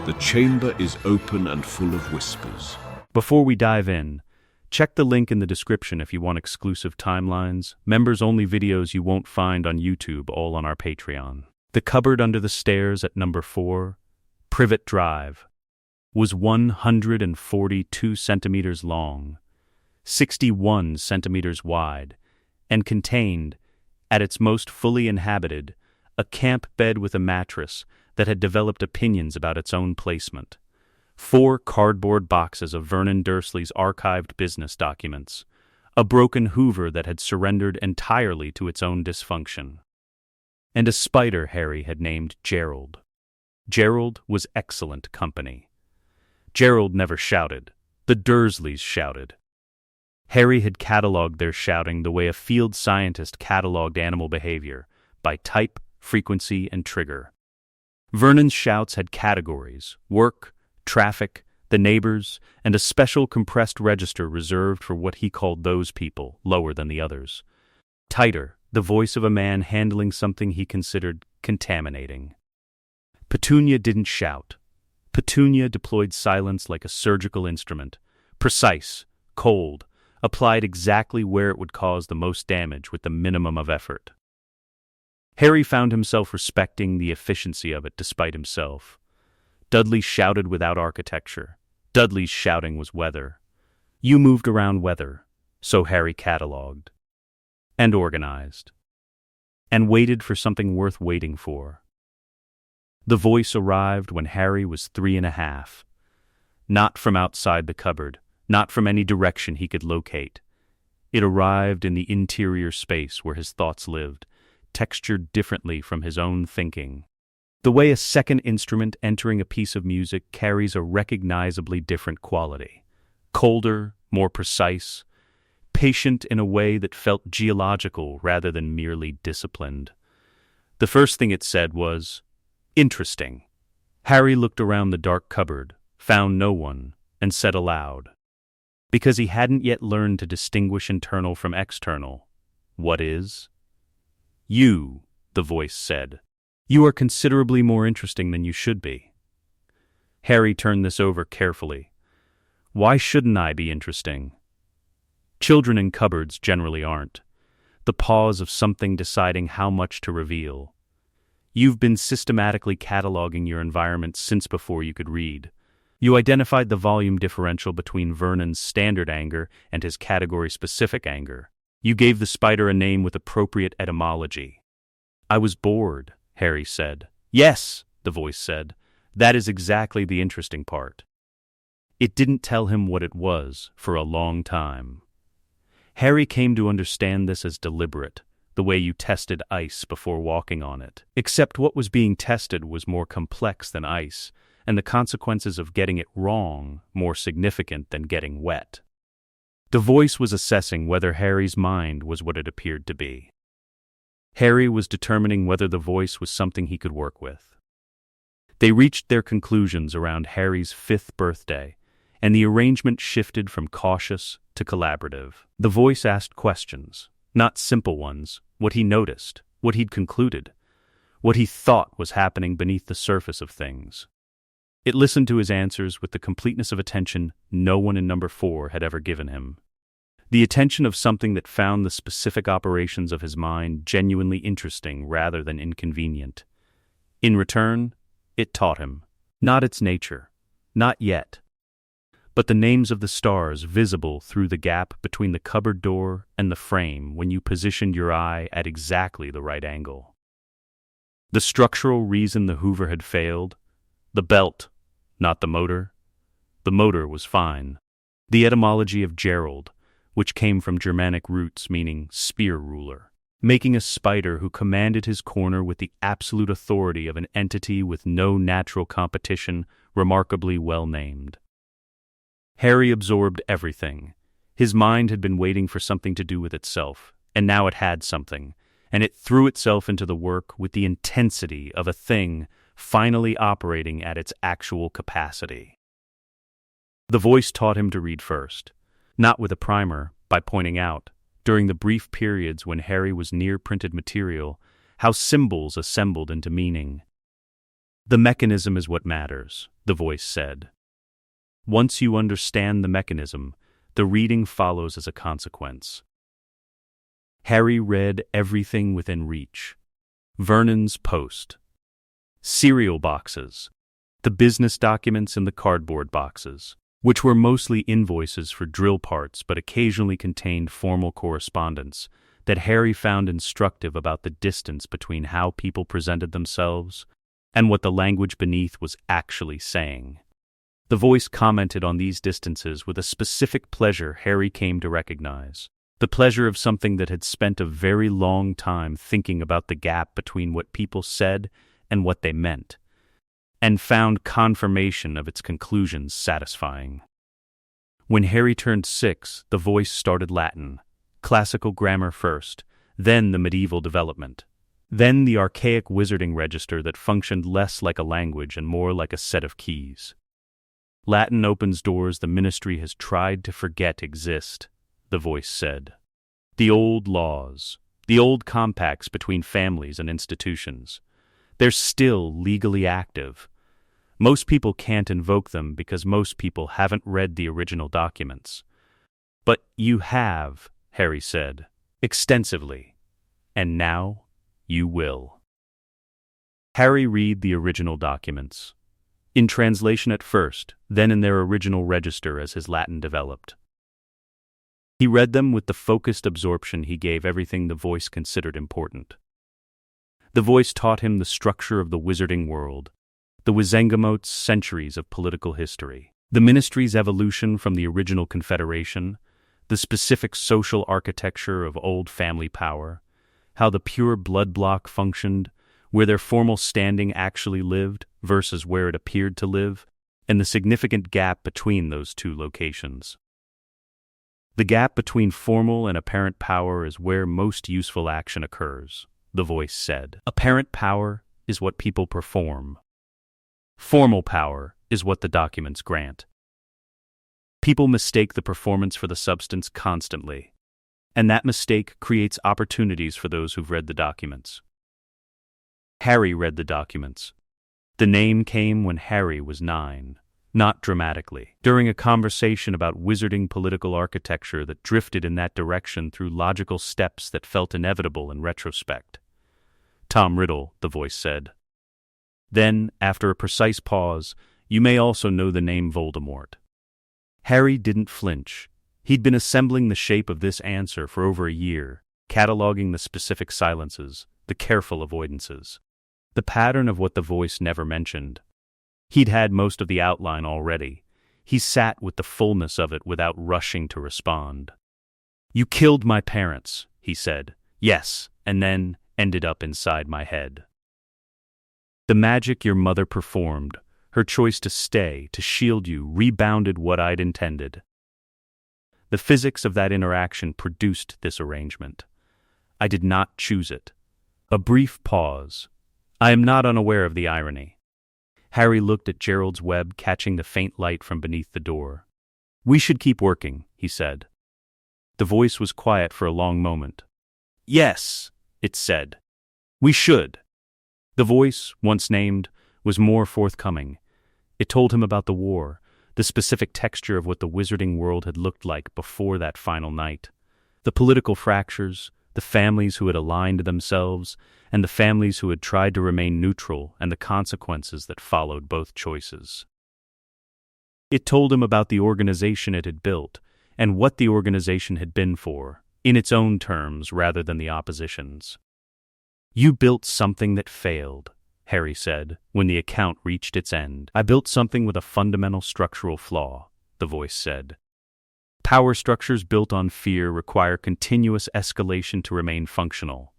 The chamber is open and full of whispers. Before we dive in, check the link in the description if you want exclusive timelines, members-only videos you won't find on YouTube, all on our Patreon. The cupboard under the stairs at number 4, Privet Drive, was 142 centimeters long, 61 centimeters wide, and contained, at its most fully inhabited, a camp bed with a mattress that had developed opinions about its own placement, 4 cardboard boxes of Vernon Dursley's archived business documents, a broken Hoover that had surrendered entirely to its own dysfunction, and a spider Harry had named Gerald. Gerald was excellent company. Gerald never shouted. The Dursleys shouted. Harry had catalogued their shouting the way a field scientist catalogued animal behavior, by type, frequency, and trigger. Vernon's shouts had categories: work, traffic, the neighbors, and a special compressed register reserved for what he called those people, lower than the others. Tighter, the voice of a man handling something he considered contaminating. Petunia didn't shout. Petunia deployed silence like a surgical instrument, precise, cold, applied exactly where it would cause the most damage with the minimum of effort. Harry found himself respecting the efficiency of it despite himself. Dudley shouted without architecture. Dudley's shouting was weather. You moved around weather, so Harry catalogued, and organized, and waited for something worth waiting for. The voice arrived when Harry was 3.5. Not from outside the cupboard, not from any direction he could locate. It arrived in the interior space where his thoughts lived, textured differently from his own thinking. The way a second instrument entering a piece of music carries a recognizably different quality. Colder, more precise, patient in a way that felt geological rather than merely disciplined. The first thing it said was, "Interesting." Harry looked around the dark cupboard, found no one, and said aloud, because he hadn't yet learned to distinguish internal from external, "What is?" "You," the voice said. "You are considerably more interesting than you should be." Harry turned this over carefully. Why shouldn't I be interesting? Children in cupboards generally aren't. The pause of something deciding how much to reveal. You've been systematically cataloging your environment since before you could read. You identified the volume differential between Vernon's standard anger and his category-specific anger. You gave the spider a name with appropriate etymology. "I was bored," Harry said. "Yes," the voice said. "That is exactly the interesting part." It didn't tell him what it was for a long time. Harry came to understand this as deliberate, the way you tested ice before walking on it. Except what was being tested was more complex than ice, and the consequences of getting it wrong more significant than getting wet. The voice was assessing whether Harry's mind was what it appeared to be. Harry was determining whether the voice was something he could work with. They reached their conclusions around Harry's 5th birthday, and the arrangement shifted from cautious to collaborative. The voice asked questions, not simple ones, what he noticed, what he'd concluded, what he thought was happening beneath the surface of things. It listened to his answers with the completeness of attention no one in number 4 had ever given him. The attention of something that found the specific operations of his mind genuinely interesting rather than inconvenient. In return, it taught him, not its nature, not yet, but the names of the stars visible through the gap between the cupboard door and the frame when you positioned your eye at exactly the right angle. The structural reason the Hoover had failed, the belt, not the motor. The motor was fine. The etymology of Gerald, which came from Germanic roots meaning spear ruler, making a spider who commanded his corner with the absolute authority of an entity with no natural competition, remarkably well named. Harry absorbed everything. His mind had been waiting for something to do with itself, and now it had something, and it threw itself into the work with the intensity of a thing finally operating at its actual capacity. The voice taught him to read first, not with a primer, by pointing out, during the brief periods when Harry was near printed material, how symbols assembled into meaning. The mechanism is what matters, the voice said. Once you understand the mechanism, the reading follows as a consequence. Harry read everything within reach. Vernon's post, cereal boxes, the business documents in the cardboard boxes, which were mostly invoices for drill parts but occasionally contained formal correspondence that Harry found instructive about the distance between how people presented themselves and what the language beneath was actually saying. The voice commented on these distances with a specific pleasure Harry came to recognize. The pleasure of something that had spent a very long time thinking about the gap between what people said and what they meant, and found confirmation of its conclusions satisfying. When Harry turned 6, the voice started Latin, classical grammar first, then the medieval development, then the archaic wizarding register that functioned less like a language and more like a set of keys. Latin opens doors the ministry has tried to forget exist, the voice said. The old laws, the old compacts between families and institutions, they're still legally active. Most people can't invoke them because most people haven't read the original documents. But you have, Harry said, extensively, and now you will. Harry read the original documents, in translation at first, then in their original register as his Latin developed. He read them with the focused absorption he gave everything the voice considered important. The voice taught him the structure of the wizarding world, the Wizengamot's centuries of political history, the ministry's evolution from the original confederation, the specific social architecture of old family power, how the pure blood block functioned, where their formal standing actually lived versus where it appeared to live, and the significant gap between those two locations. The gap between formal and apparent power is where most useful action occurs, the voice said. Apparent power is what people perform. Formal power is what the documents grant. People mistake the performance for the substance constantly, and that mistake creates opportunities for those who've read the documents. Harry read the documents. The name came when Harry was 9, not dramatically, during a conversation about wizarding political architecture that drifted in that direction through logical steps that felt inevitable in retrospect. Tom Riddle, the voice said. Then, after a precise pause, you may also know the name Voldemort. Harry didn't flinch. He'd been assembling the shape of this answer for over a year, cataloging the specific silences, the careful avoidances, the pattern of what the voice never mentioned. He'd had most of the outline already. He sat with the fullness of it without rushing to respond. You killed my parents, he said. Yes, and then ended up inside my head. The magic your mother performed, her choice to stay, to shield you, rebounded what I'd intended. The physics of that interaction produced this arrangement. I did not choose it. A brief pause. I am not unaware of the irony. Harry looked at Gerald's web, catching the faint light from beneath the door. We should keep working, he said. The voice was quiet for a long moment. Yes, it said. We should. The voice, once named, was more forthcoming. It told him about the war, the specific texture of what the wizarding world had looked like before that final night. The political fractures, the families who had aligned themselves, and the families who had tried to remain neutral, and the consequences that followed both choices. It told him about the organization it had built, and what the organization had been for, in its own terms rather than the opposition's. You built something that failed, Harry said, when the account reached its end. I built something with a fundamental structural flaw, the voice said. Power structures built on fear require continuous escalation to remain functional.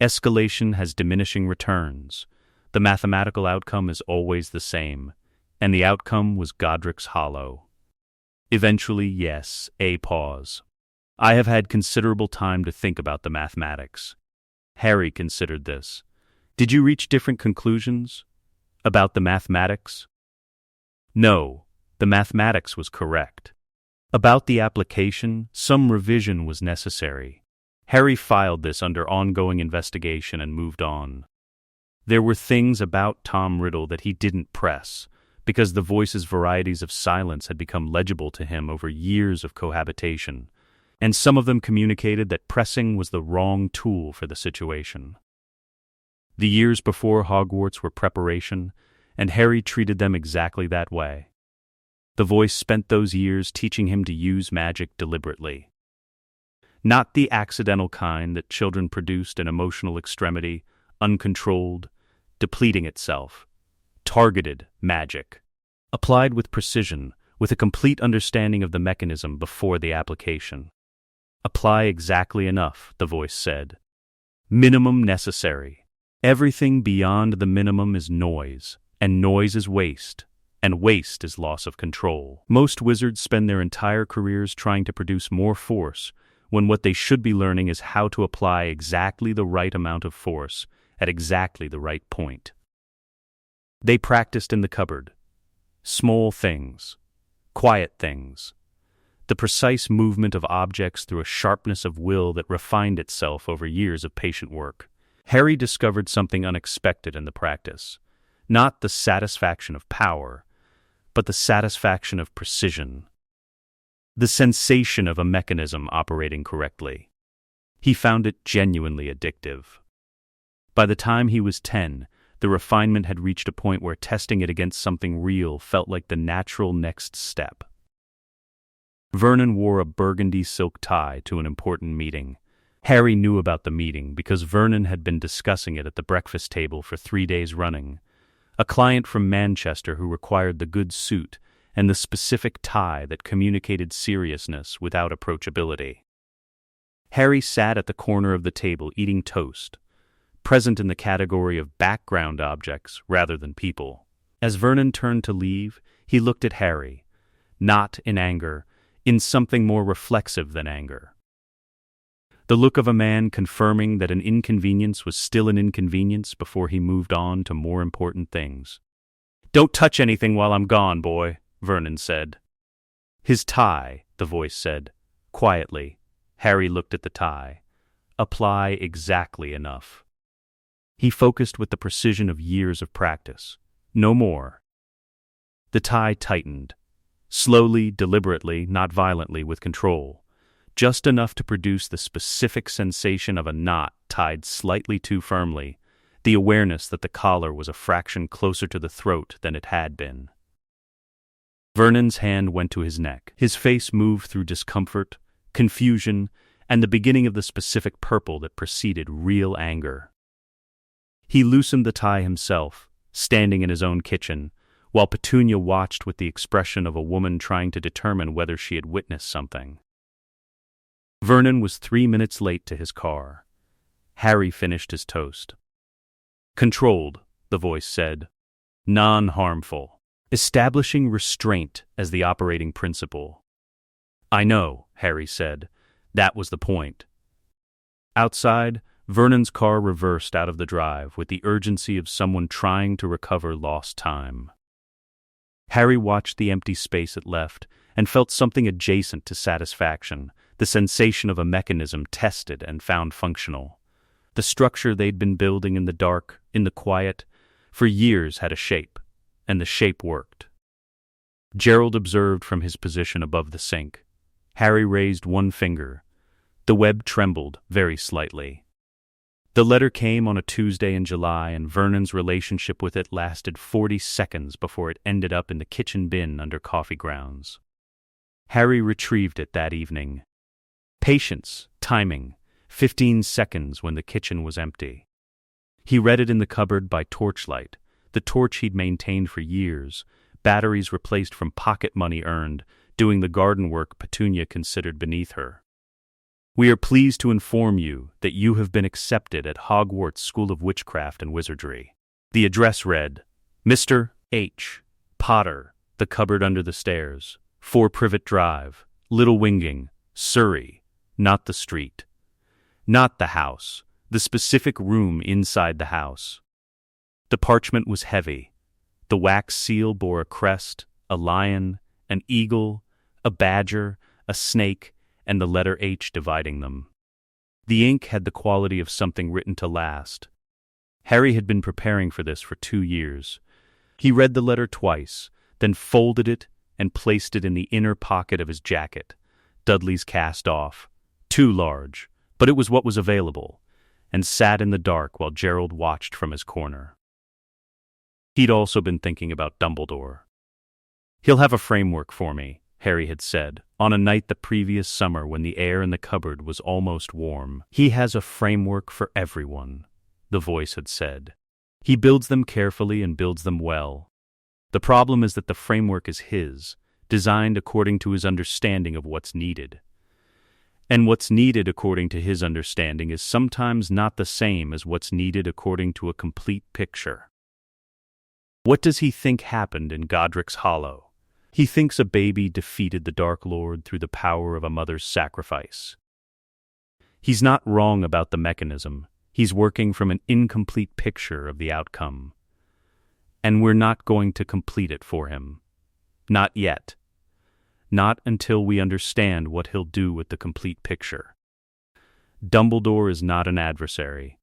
Escalation has diminishing returns. The mathematical outcome is always the same, and the outcome was Godric's Hollow. Eventually, yes, a pause. I have had considerable time to think about the mathematics. Harry considered this. Did you reach different conclusions about the mathematics? No, the mathematics was correct. About the application, some revision was necessary. Harry filed this under ongoing investigation and moved on. There were things about Tom Riddle that he didn't press, because the voice's varieties of silence had become legible to him over years of cohabitation, and some of them communicated that pressing was the wrong tool for the situation. The years before Hogwarts were preparation, and Harry treated them exactly that way. The voice spent those years teaching him to use magic deliberately. Not the accidental kind that children produced in emotional extremity, uncontrolled, depleting itself. Targeted magic. Applied with precision, with a complete understanding of the mechanism before the application. Apply exactly enough, the voice said. Minimum necessary. Everything beyond the minimum is noise, and noise is waste, and waste is loss of control. Most wizards spend their entire careers trying to produce more force, when what they should be learning is how to apply exactly the right amount of force at exactly the right point. They practiced in the cupboard. Small things. Quiet things. The precise movement of objects through a sharpness of will that refined itself over years of patient work. Harry discovered something unexpected in the practice. Not the satisfaction of power, but the satisfaction of precision. The sensation of a mechanism operating correctly. He found it genuinely addictive. By the time he was 10, the refinement had reached a point where testing it against something real felt like the natural next step. Vernon wore a burgundy silk tie to an important meeting. Harry knew about the meeting because Vernon had been discussing it at the breakfast table for 3 days running. A client from Manchester who required the good suit and the specific tie that communicated seriousness without approachability. Harry sat at the corner of the table eating toast, present in the category of background objects rather than people. As Vernon turned to leave, he looked at Harry, not in anger, in something more reflexive than anger. The look of a man confirming that an inconvenience was still an inconvenience before he moved on to more important things. "Don't touch anything while I'm gone, boy," Vernon said. "His tie," the voice said. Quietly, Harry looked at the tie. Apply exactly enough. He focused with the precision of years of practice. No more. The tie tightened. Slowly, deliberately, not violently, with control. Just enough to produce the specific sensation of a knot tied slightly too firmly, the awareness that the collar was a fraction closer to the throat than it had been. Vernon's hand went to his neck. His face moved through discomfort, confusion, and the beginning of the specific purple that preceded real anger. He loosened the tie himself, standing in his own kitchen, while Petunia watched with the expression of a woman trying to determine whether she had witnessed something. Vernon was 3 minutes late to his car. Harry finished his toast. "Controlled," the voice said. "Non-harmful. Establishing restraint as the operating principle." "I know," Harry said. "That was the point." Outside, Vernon's car reversed out of the drive with the urgency of someone trying to recover lost time. Harry watched the empty space it left and felt something adjacent to satisfaction, the sensation of a mechanism tested and found functional. The structure they'd been building in the dark, in the quiet, for years had a shape, and the shape worked. Gerald observed from his position above the sink. Harry raised one finger. The web trembled very slightly. The letter came on a Tuesday in July, and Vernon's relationship with it lasted 40 seconds before it ended up in the kitchen bin under coffee grounds. Harry retrieved it that evening. Patience, timing, 15 seconds when the kitchen was empty. He read it in the cupboard by torchlight, the torch he'd maintained for years, batteries replaced from pocket money earned, doing the garden work Petunia considered beneath her. "We are pleased to inform you that you have been accepted at Hogwarts School of Witchcraft and Wizardry." The address read, Mr. H. Potter, The Cupboard Under the Stairs, 4 Privet Drive, Little Winging, Surrey, not the street. Not the house, the specific room inside the house. The parchment was heavy. The wax seal bore a crest, a lion, an eagle, a badger, a snake, and the letter H dividing them. The ink had the quality of something written to last. Harry had been preparing for this for 2 years. He read the letter twice, then folded it and placed it in the inner pocket of his jacket. Dudley's cast off. Too large, but it was what was available, and sat in the dark while Gerald watched from his corner. He'd also been thinking about Dumbledore. "He'll have a framework for me," Harry had said, on a night the previous summer when the air in the cupboard was almost warm. "He has a framework for everyone," the voice had said. "He builds them carefully and builds them well. The problem is that the framework is his, designed according to his understanding of what's needed. And what's needed according to his understanding is sometimes not the same as what's needed according to a complete picture." What does he think happened in Godric's Hollow? He thinks a baby defeated the Dark Lord through the power of a mother's sacrifice. He's not wrong about the mechanism. He's working from an incomplete picture of the outcome. And we're not going to complete it for him. Not yet. Not until we understand what he'll do with the complete picture. Dumbledore is not an adversary.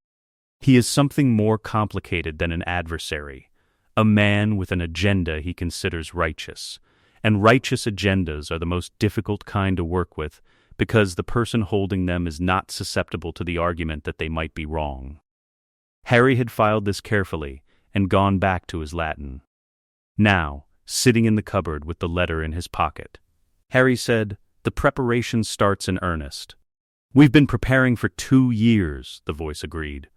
He is something more complicated than an adversary, a man with an agenda he considers righteous. And righteous agendas are the most difficult kind to work with because the person holding them is not susceptible to the argument that they might be wrong. Harry had filed this carefully and gone back to his Latin. Now, sitting in the cupboard with the letter in his pocket, Harry said, "The preparation starts in earnest." "We've been preparing for 2 years," the voice agreed.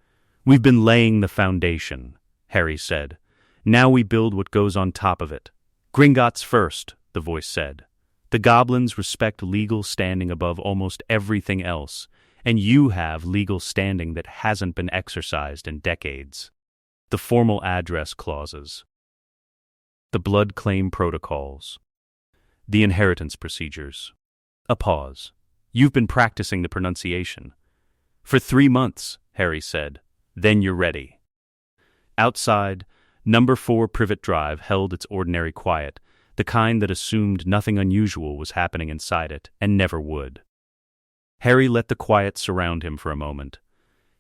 "We've been laying the foundation," Harry said. "Now we build what goes on top of it." "Gringotts first," the voice said. "The goblins respect legal standing above almost everything else, and you have legal standing that hasn't been exercised in decades." The formal address clauses. The blood claim protocols. The inheritance procedures. A pause. "You've been practicing the pronunciation." "For 3 months," Harry said. "Then you're ready." Outside, Number 4 Privet Drive held its ordinary quiet, the kind that assumed nothing unusual was happening inside it, and never would. Harry let the quiet surround him for a moment.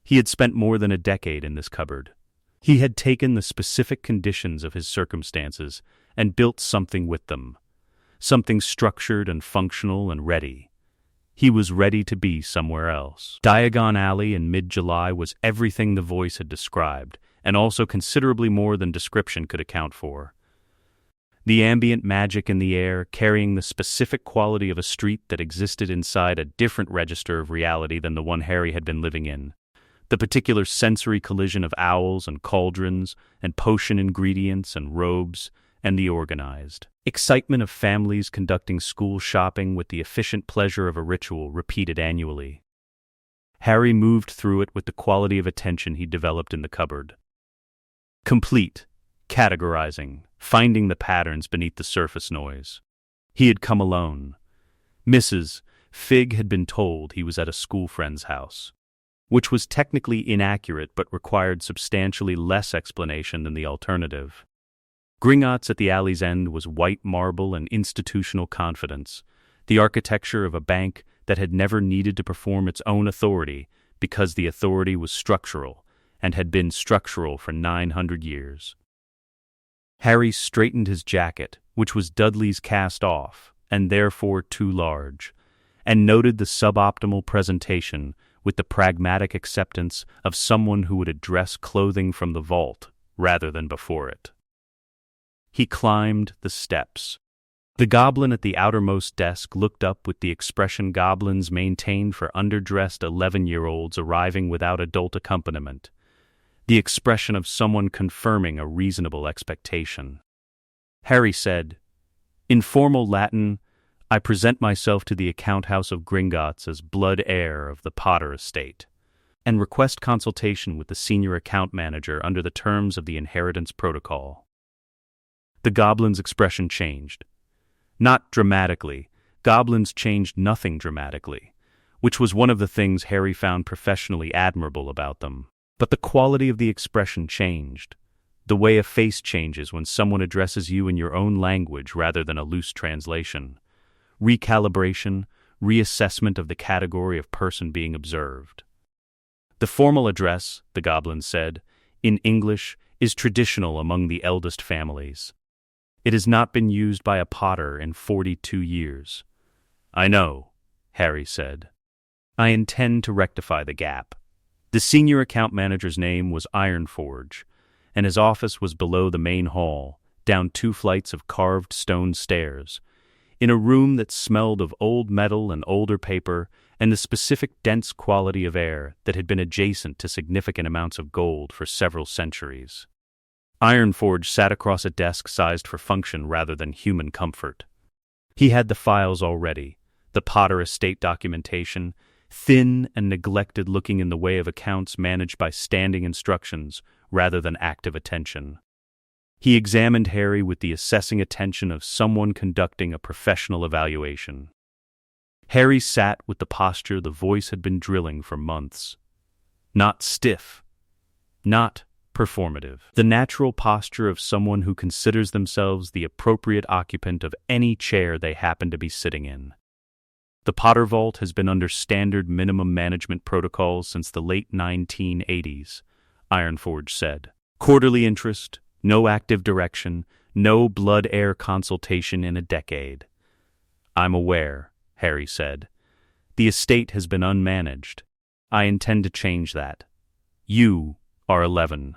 He had spent more than a decade in this cupboard. He had taken the specific conditions of his circumstances and built something with them, something structured and functional and ready. He was ready to be somewhere else. Diagon Alley in mid-July was everything the voice had described, and also considerably more than description could account for. The ambient magic in the air, carrying the specific quality of a street that existed inside a different register of reality than the one Harry had been living in. The particular sensory collision of owls and cauldrons, and potion ingredients and robes, and the organized excitement of families conducting school shopping with the efficient pleasure of a ritual repeated annually. Harry moved through it with the quality of attention he developed in the cupboard. Complete, categorizing, finding the patterns beneath the surface noise. He had come alone. Mrs. Figg had been told he was at a school friend's house, which was technically inaccurate but required substantially less explanation than the alternative. Gringotts at the alley's end was white marble and institutional confidence, the architecture of a bank that had never needed to perform its own authority because the authority was structural and had been structural for 900 years. Harry straightened his jacket, which was Dudley's cast off, and therefore too large, and noted the suboptimal presentation with the pragmatic acceptance of someone who would address clothing from the vault rather than before it. He climbed the steps. The goblin at the outermost desk looked up with the expression goblins maintained for underdressed 11-year-olds arriving without adult accompaniment, the expression of someone confirming a reasonable expectation. Harry said, "In formal Latin, I present myself to the account house of Gringotts as blood heir of the Potter estate, and request consultation with the senior account manager under the terms of the inheritance protocol." The goblin's expression changed. Not dramatically. Goblins changed nothing dramatically, which was one of the things Harry found professionally admirable about them. But the quality of the expression changed. The way a face changes when someone addresses you in your own language rather than a loose translation. Recalibration, reassessment of the category of person being observed. "The formal address," the goblin said, in English, is traditional among the eldest families. It has not been used by a Potter in 42 years. I know, Harry said. I intend to rectify the gap. The senior account manager's name was Ironforge, and his office was below the main hall, down 2 flights of carved stone stairs, in a room that smelled of old metal and older paper and the specific dense quality of air that had been adjacent to significant amounts of gold for several centuries. Ironforge sat across a desk sized for function rather than human comfort. He had the files already, the Potter estate documentation, thin and neglected, looking in the way of accounts managed by standing instructions rather than active attention. He examined Harry with the assessing attention of someone conducting a professional evaluation. Harry sat with the posture the voice had been drilling for months. Not stiff. Not performative. The natural posture of someone who considers themselves the appropriate occupant of any chair they happen to be sitting in. The Potter Vault has been under standard minimum management protocols since the late 1980s, Ironforge said. Quarterly interest, no active direction, no blood-air consultation in a decade. I'm aware, Harry said. The estate has been unmanaged. I intend to change that. You are 11.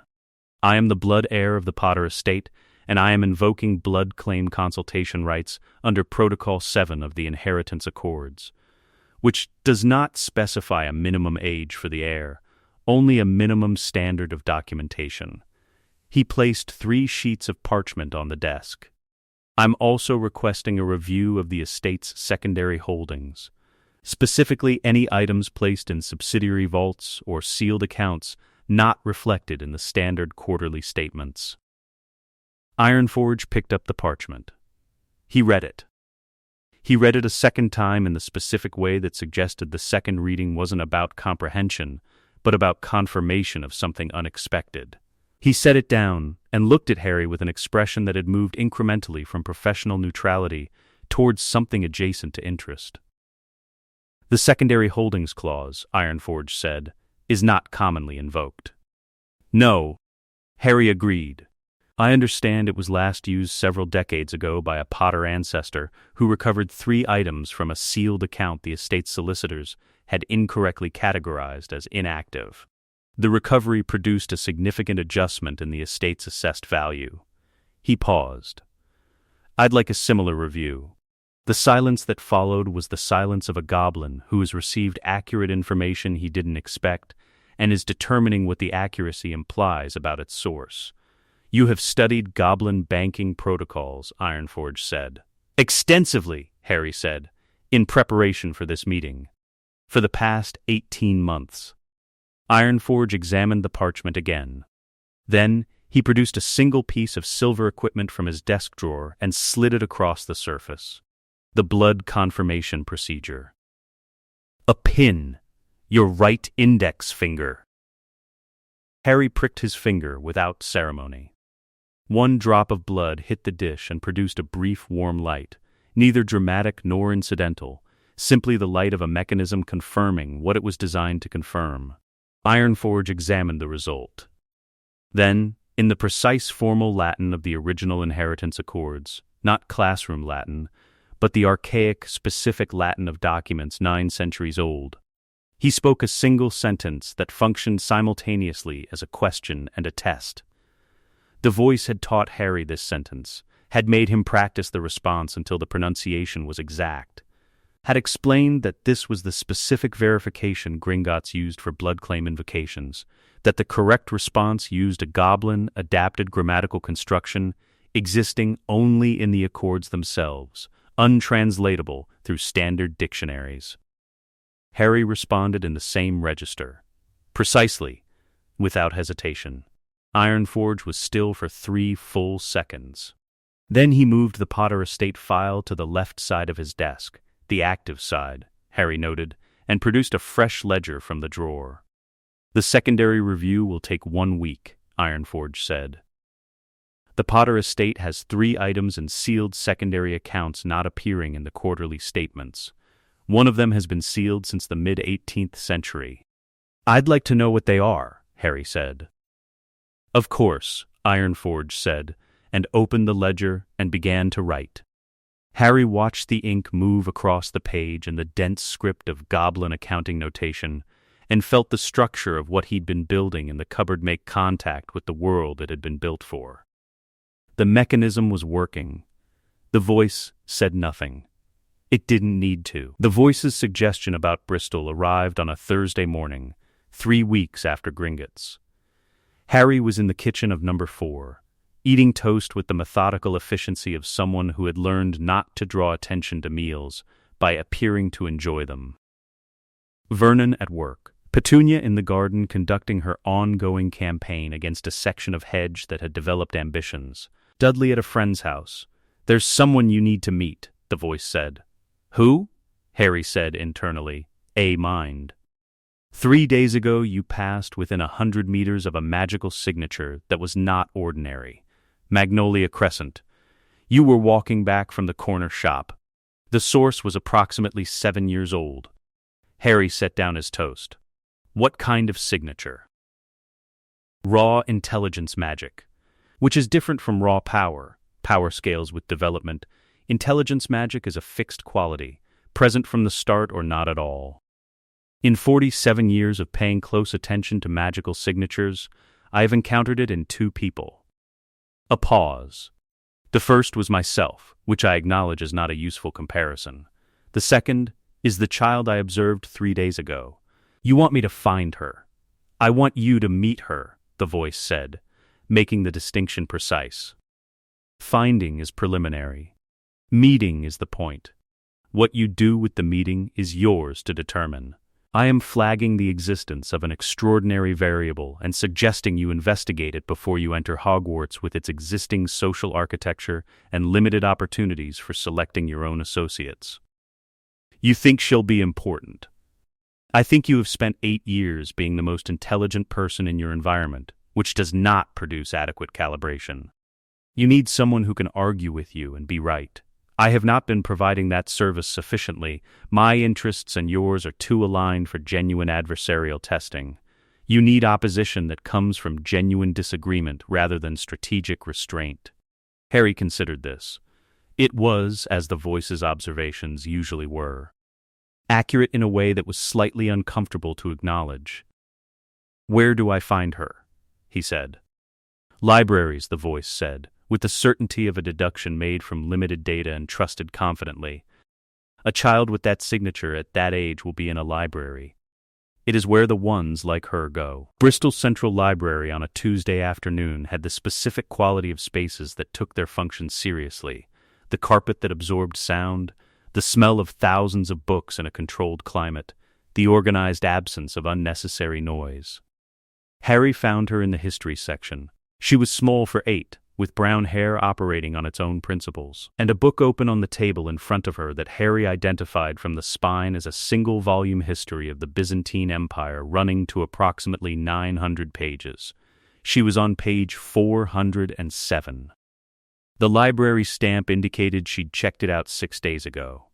I am the blood heir of the Potter estate, and I am invoking blood claim consultation rights under Protocol 7 of the Inheritance Accords, which does not specify a minimum age for the heir, only a minimum standard of documentation. He placed 3 sheets of parchment on the desk. I'm also requesting a review of the estate's secondary holdings, specifically any items placed in subsidiary vaults or sealed accounts not reflected in the standard quarterly statements. Ironforge picked up the parchment. He read it. He read it a second time in the specific way that suggested the second reading wasn't about comprehension, but about confirmation of something unexpected. He set it down and looked at Harry with an expression that had moved incrementally from professional neutrality towards something adjacent to interest. The secondary holdings clause, Ironforge said, is not commonly invoked. No, Harry agreed. I understand it was last used several decades ago by a Potter ancestor who recovered 3 items from a sealed account the estate's solicitors had incorrectly categorized as inactive. The recovery produced a significant adjustment in the estate's assessed value. He paused. I'd like a similar review. The silence that followed was the silence of a goblin who has received accurate information he didn't expect and is determining what the accuracy implies about its source. You have studied goblin banking protocols, Ironforge said. Extensively, Harry said, in preparation for this meeting. For the past 18 months. Ironforge examined the parchment again. Then, he produced a single piece of silver equipment from his desk drawer and slid it across the surface. The blood confirmation procedure. A pin. Your right index finger. Harry pricked his finger without ceremony. 1 drop of blood hit the dish and produced a brief warm light, neither dramatic nor incidental, simply the light of a mechanism confirming what it was designed to confirm. Ironforge examined the result. Then, in the precise formal Latin of the original Inheritance Accords, not classroom Latin, but the archaic, specific Latin of documents 9 centuries old, he spoke a single sentence that functioned simultaneously as a question and a test. The voice had taught Harry this sentence, had made him practice the response until the pronunciation was exact, had explained that this was the specific verification Gringotts used for blood claim invocations, that the correct response used a goblin-adapted grammatical construction existing only in the Accords themselves, untranslatable through standard dictionaries. Harry responded in the same register. Precisely, without hesitation. Ironforge was still for 3 full seconds. Then he moved the Potter estate file to the left side of his desk, the active side, Harry noted, and produced a fresh ledger from the drawer. The secondary review will take 1 week, Ironforge said. The Potter estate has 3 items in sealed secondary accounts not appearing in the quarterly statements. One of them has been sealed since the mid-18th century. I'd like to know what they are, Harry said. "Of course," Ironforge said, and opened the ledger and began to write. Harry watched the ink move across the page in the dense script of goblin accounting notation, and felt the structure of what he'd been building in the cupboard make contact with the world it had been built for. The mechanism was working. The voice said nothing. It didn't need to. The voice's suggestion about Bristol arrived on a Thursday morning, 3 weeks after Gringotts. Harry was in the kitchen of number 4, eating toast with the methodical efficiency of someone who had learned not to draw attention to meals by appearing to enjoy them. Vernon at work. Petunia in the garden conducting her ongoing campaign against a section of hedge that had developed ambitions. Dudley at a friend's house. "There's someone you need to meet," the voice said. "Who?" Harry said internally. "A mind. 3 days ago you passed within 100 meters of a magical signature that was not ordinary. Magnolia Crescent. You were walking back from the corner shop. The source was approximately 7 years old." Harry set down his toast. "What kind of signature?" "Raw intelligence magic, which is different from raw power scales with development. Intelligence magic is a fixed quality, present from the start or not at all. In 47 years of paying close attention to magical signatures, I have encountered it in 2 people." A pause. "The first was myself, which I acknowledge is not a useful comparison. The second is the child I observed 3 days ago. You want me to find her. I want you to meet her," the voice said, making the distinction precise. "Finding is preliminary. Meeting is the point. What you do with the meeting is yours to determine. I am flagging the existence of an extraordinary variable and suggesting you investigate it before you enter Hogwarts with its existing social architecture and limited opportunities for selecting your own associates. You think she'll be important. I think you have spent 8 years being the most intelligent person in your environment, which does not produce adequate calibration. You need someone who can argue with you and be right. I have not been providing that service sufficiently. My interests and yours are too aligned for genuine adversarial testing. You need opposition that comes from genuine disagreement rather than strategic restraint." Harry considered this. It was, as the voice's observations usually were, accurate in a way that was slightly uncomfortable to acknowledge. "Where do I find her?" he said. "Libraries," the voice said, with the certainty of a deduction made from limited data and trusted confidently. "A child with that signature at that age will be in a library. It is where the ones like her go." Bristol Central Library on a Tuesday afternoon had the specific quality of spaces that took their function seriously, the carpet that absorbed sound, the smell of thousands of books in a controlled climate, the organized absence of unnecessary noise. Harry found her in the history section. She was small for 8, with brown hair operating on its own principles, and a book open on the table in front of her that Harry identified from the spine as a single-volume history of the Byzantine Empire running to approximately 900 pages. She was on page 407. The library stamp indicated she'd checked it out 6 days ago.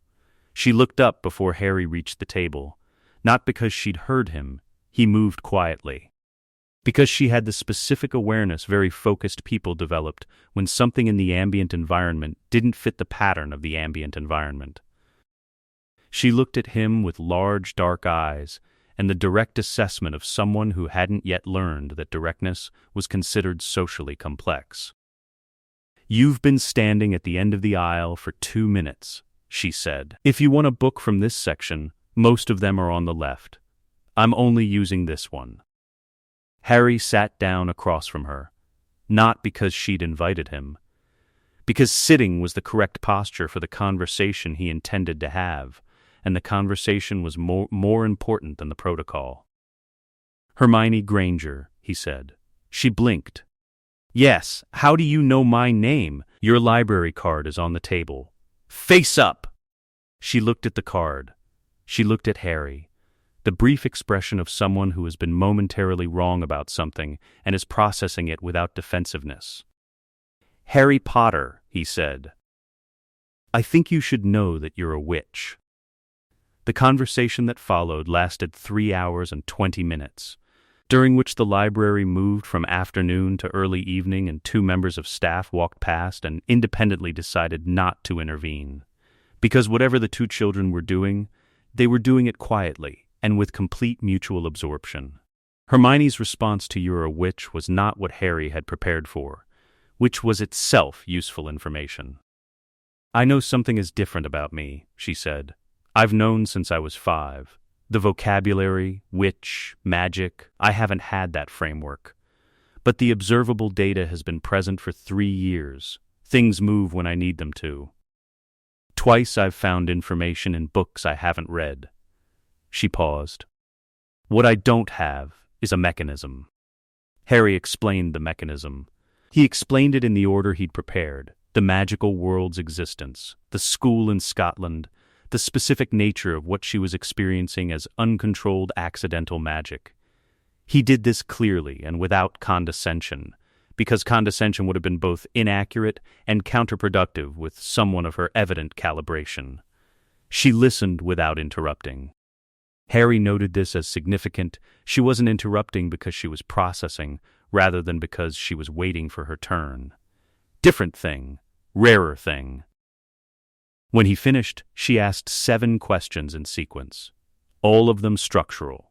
She looked up before Harry reached the table, not because she'd heard him, he moved quietly. Because she had the specific awareness very focused people developed when something in the ambient environment didn't fit the pattern of the ambient environment. She looked at him with large dark eyes and the direct assessment of someone who hadn't yet learned that directness was considered socially complex. "You've been standing at the end of the aisle for 2 minutes, she said. "If you want a book from this section, most of them are on the left. I'm only using this one." Harry sat down across from her, not because she'd invited him, because sitting was the correct posture for the conversation he intended to have, and the conversation was more important than the protocol. "Hermione Granger," he said. She blinked. "Yes, how do you know my name? Your library card is on the table. Face up!" She looked at the card. She looked at Harry. The brief expression of someone who has been momentarily wrong about something and is processing it without defensiveness. "Harry Potter," he said. "I think you should know that you're a witch." The conversation that followed lasted 3 hours and 20 minutes. during which the library moved from afternoon to early evening and two members of staff walked past and independently decided not to intervene. Because whatever the two children were doing, they were doing it quietly and with complete mutual absorption. Hermione's response to "You're a witch" was not what Harry had prepared for, which was itself useful information. "I know something is different about me," she said. "I've known since I was 5. The vocabulary, witch, magic, I haven't had that framework. But the observable data has been present for 3 years. Things move when I need them to. Twice I've found information in books I haven't read." She paused. "What I don't have is a mechanism." Harry explained the mechanism. He explained it in the order he'd prepared: the magical world's existence, the school in Scotland, the specific nature of what she was experiencing as uncontrolled accidental magic. He did this clearly and without condescension, because condescension would have been both inaccurate and counterproductive with someone of her evident calibration. She listened without interrupting. Harry noted this as significant. She wasn't interrupting because she was processing, rather than because she was waiting for her turn. Different thing, rarer thing. When he finished, she asked 7 questions in sequence, all of them structural,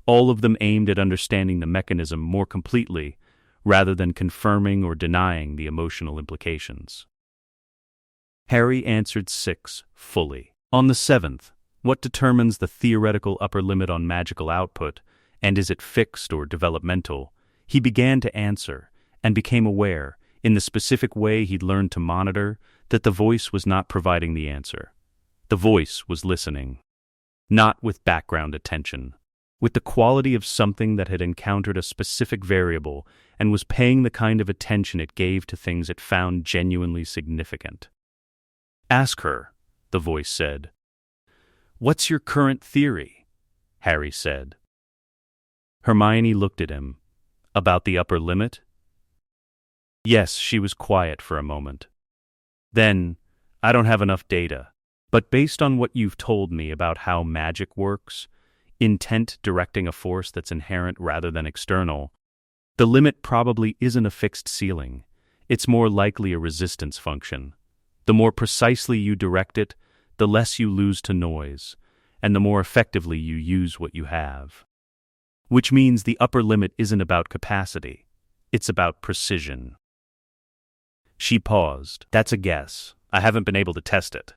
all of them aimed at understanding the mechanism more completely, rather than confirming or denying the emotional implications. Harry answered 6 fully. On the 7th, what determines the theoretical upper limit on magical output, and is it fixed or developmental, he began to answer, and became aware, in the specific way he'd learned to monitor, that the voice was not providing the answer. The voice was listening. Not with background attention, with the quality of something that had encountered a specific variable and was paying the kind of attention it gave to things it found genuinely significant. "Ask her," the voice said. "What's your current theory?" Harry said. Hermione looked at him. "About the upper limit?" Yes, she was quiet for a moment. Then, "I don't have enough data, but based on what you've told me about how magic works, intent directing a force that's inherent rather than external, the limit probably isn't a fixed ceiling. It's more likely a resistance function. The more precisely you direct it, the less you lose to noise, and the more effectively you use what you have. Which means the upper limit isn't about capacity, it's about precision." She paused. "That's a guess. I haven't been able to test it."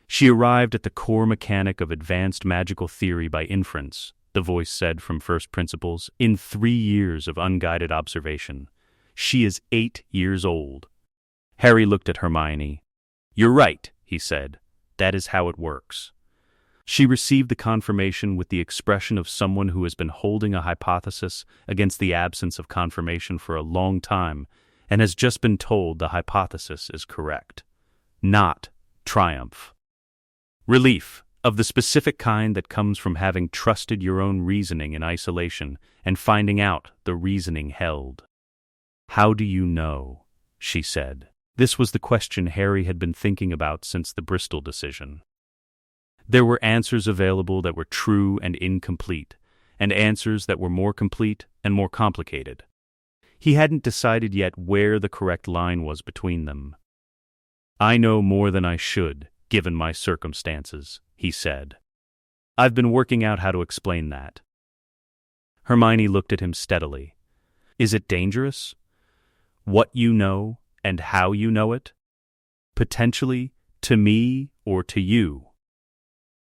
She arrived at the core mechanic of advanced magical theory by inference, the voice said from first principles, in 3 years of unguided observation. She is 8 years old. Harry looked at Hermione. "You're right," he said. "That is how it works." She received the confirmation with the expression of someone who has been holding a hypothesis against the absence of confirmation for a long time and has just been told the hypothesis is correct. Not triumph. Relief, of the specific kind that comes from having trusted your own reasoning in isolation and finding out the reasoning held. "How do you know?" she said. This was the question Harry had been thinking about since the Bristol decision. There were answers available that were true and incomplete, and answers that were more complete and more complicated. He hadn't decided yet where the correct line was between them. "I know more than I should, given my circumstances," he said. "I've been working out how to explain that." Hermione looked at him steadily. "Is it dangerous? What you know and how you know it? Potentially to me or to you?"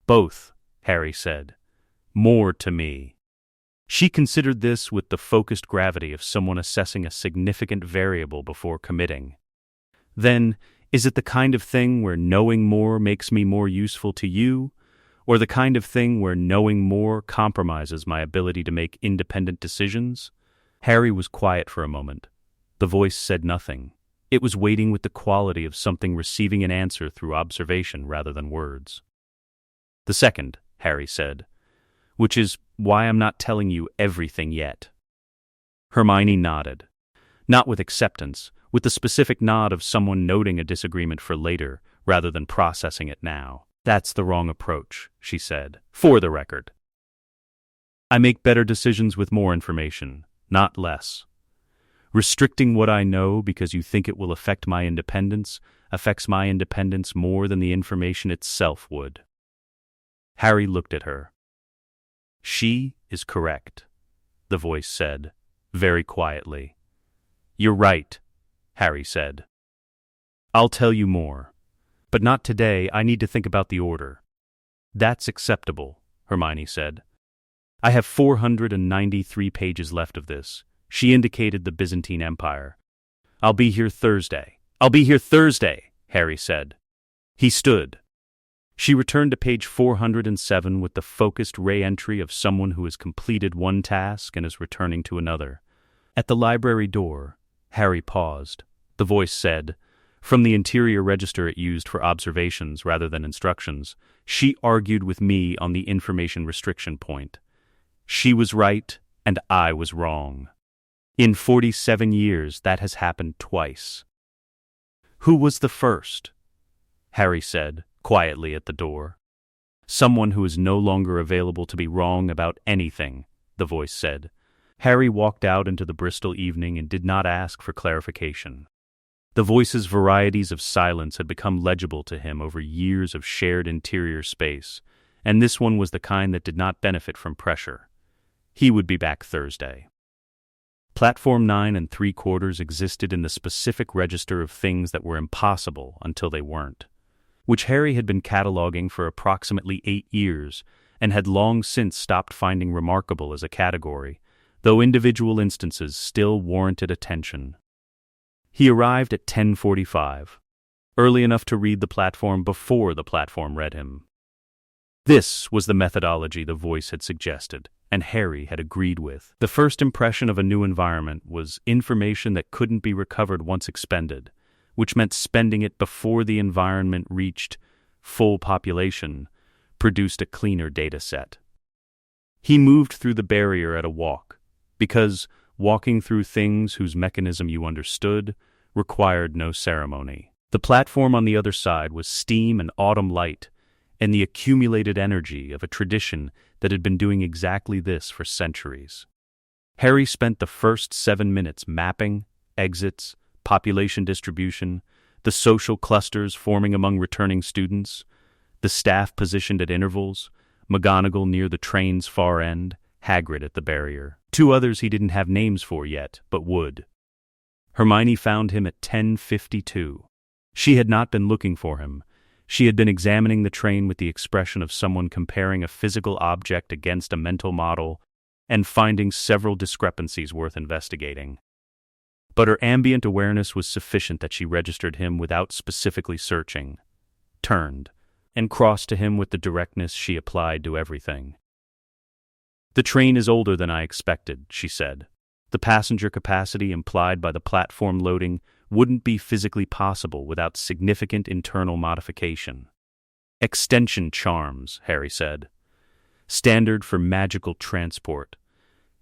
"Both," Harry said. "More to me." She considered this with the focused gravity of someone assessing a significant variable before committing. "Then, is it the kind of thing where knowing more makes me more useful to you, or the kind of thing where knowing more compromises my ability to make independent decisions?" Harry was quiet for a moment. The voice said nothing. It was waiting with the quality of something receiving an answer through observation rather than words. "The second," Harry said, "which is why I'm not telling you everything yet." Hermione nodded. Not with acceptance, with the specific nod of someone noting a disagreement for later, rather than processing it now. "That's the wrong approach," she said, "for the record." I make better decisions with more information, not less. Restricting what I know because you think it will affect my independence affects my independence more than the information itself would. Harry looked at her. She is correct, the voice said, very quietly. You're right, Harry said. I'll tell you more. But not today. I need to think about the order. That's acceptable, Hermione said. I have 493 pages left of this. She indicated the Byzantine Empire. I'll be here Thursday. I'll be here Thursday, Harry said. He stood. She returned to page 407 with the focused re-entry of someone who has completed one task and is returning to another. At the library door, Harry paused. The voice said, from the interior register it used for observations rather than instructions, she argued with me on the information restriction point. She was right, and I was wrong. In 47 years, that has happened twice. Who was the first? Harry said, quietly at the door. Someone who is no longer available to be wrong about anything, the voice said. Harry walked out into the Bristol evening and did not ask for clarification. The voice's varieties of silence had become legible to him over years of shared interior space, and this one was the kind that did not benefit from pressure. He would be back Thursday. Platform 9 3/4 existed in the specific register of things that were impossible until they weren't, which Harry had been cataloging for approximately 8 years and had long since stopped finding remarkable as a category, though individual instances still warranted attention. He arrived at 10:45, early enough to read the platform before the platform read him. This was the methodology the voice had suggested, and Harry had agreed with. The first impression of a new environment was information that couldn't be recovered once expended, which meant spending it before the environment reached full population, produced a cleaner data set. He moved through the barrier at a walk, because walking through things whose mechanism you understood required no ceremony. The platform on the other side was steam and autumn light, and the accumulated energy of a tradition that had been doing exactly this for centuries. Harry spent the first 7 minutes mapping, exits, population distribution, the social clusters forming among returning students, the staff positioned at intervals, McGonagall near the train's far end, Hagrid at the barrier. 2 others he didn't have names for yet, but would. Hermione found him at 10:52. She had not been looking for him. She had been examining the train with the expression of someone comparing a physical object against a mental model and finding several discrepancies worth investigating. But her ambient awareness was sufficient that she registered him without specifically searching, turned, and crossed to him with the directness she applied to everything. The train is older than I expected, she said. The passenger capacity implied by the platform loading wouldn't be physically possible without significant internal modification. Extension charms, Harry said. Standard for magical transport.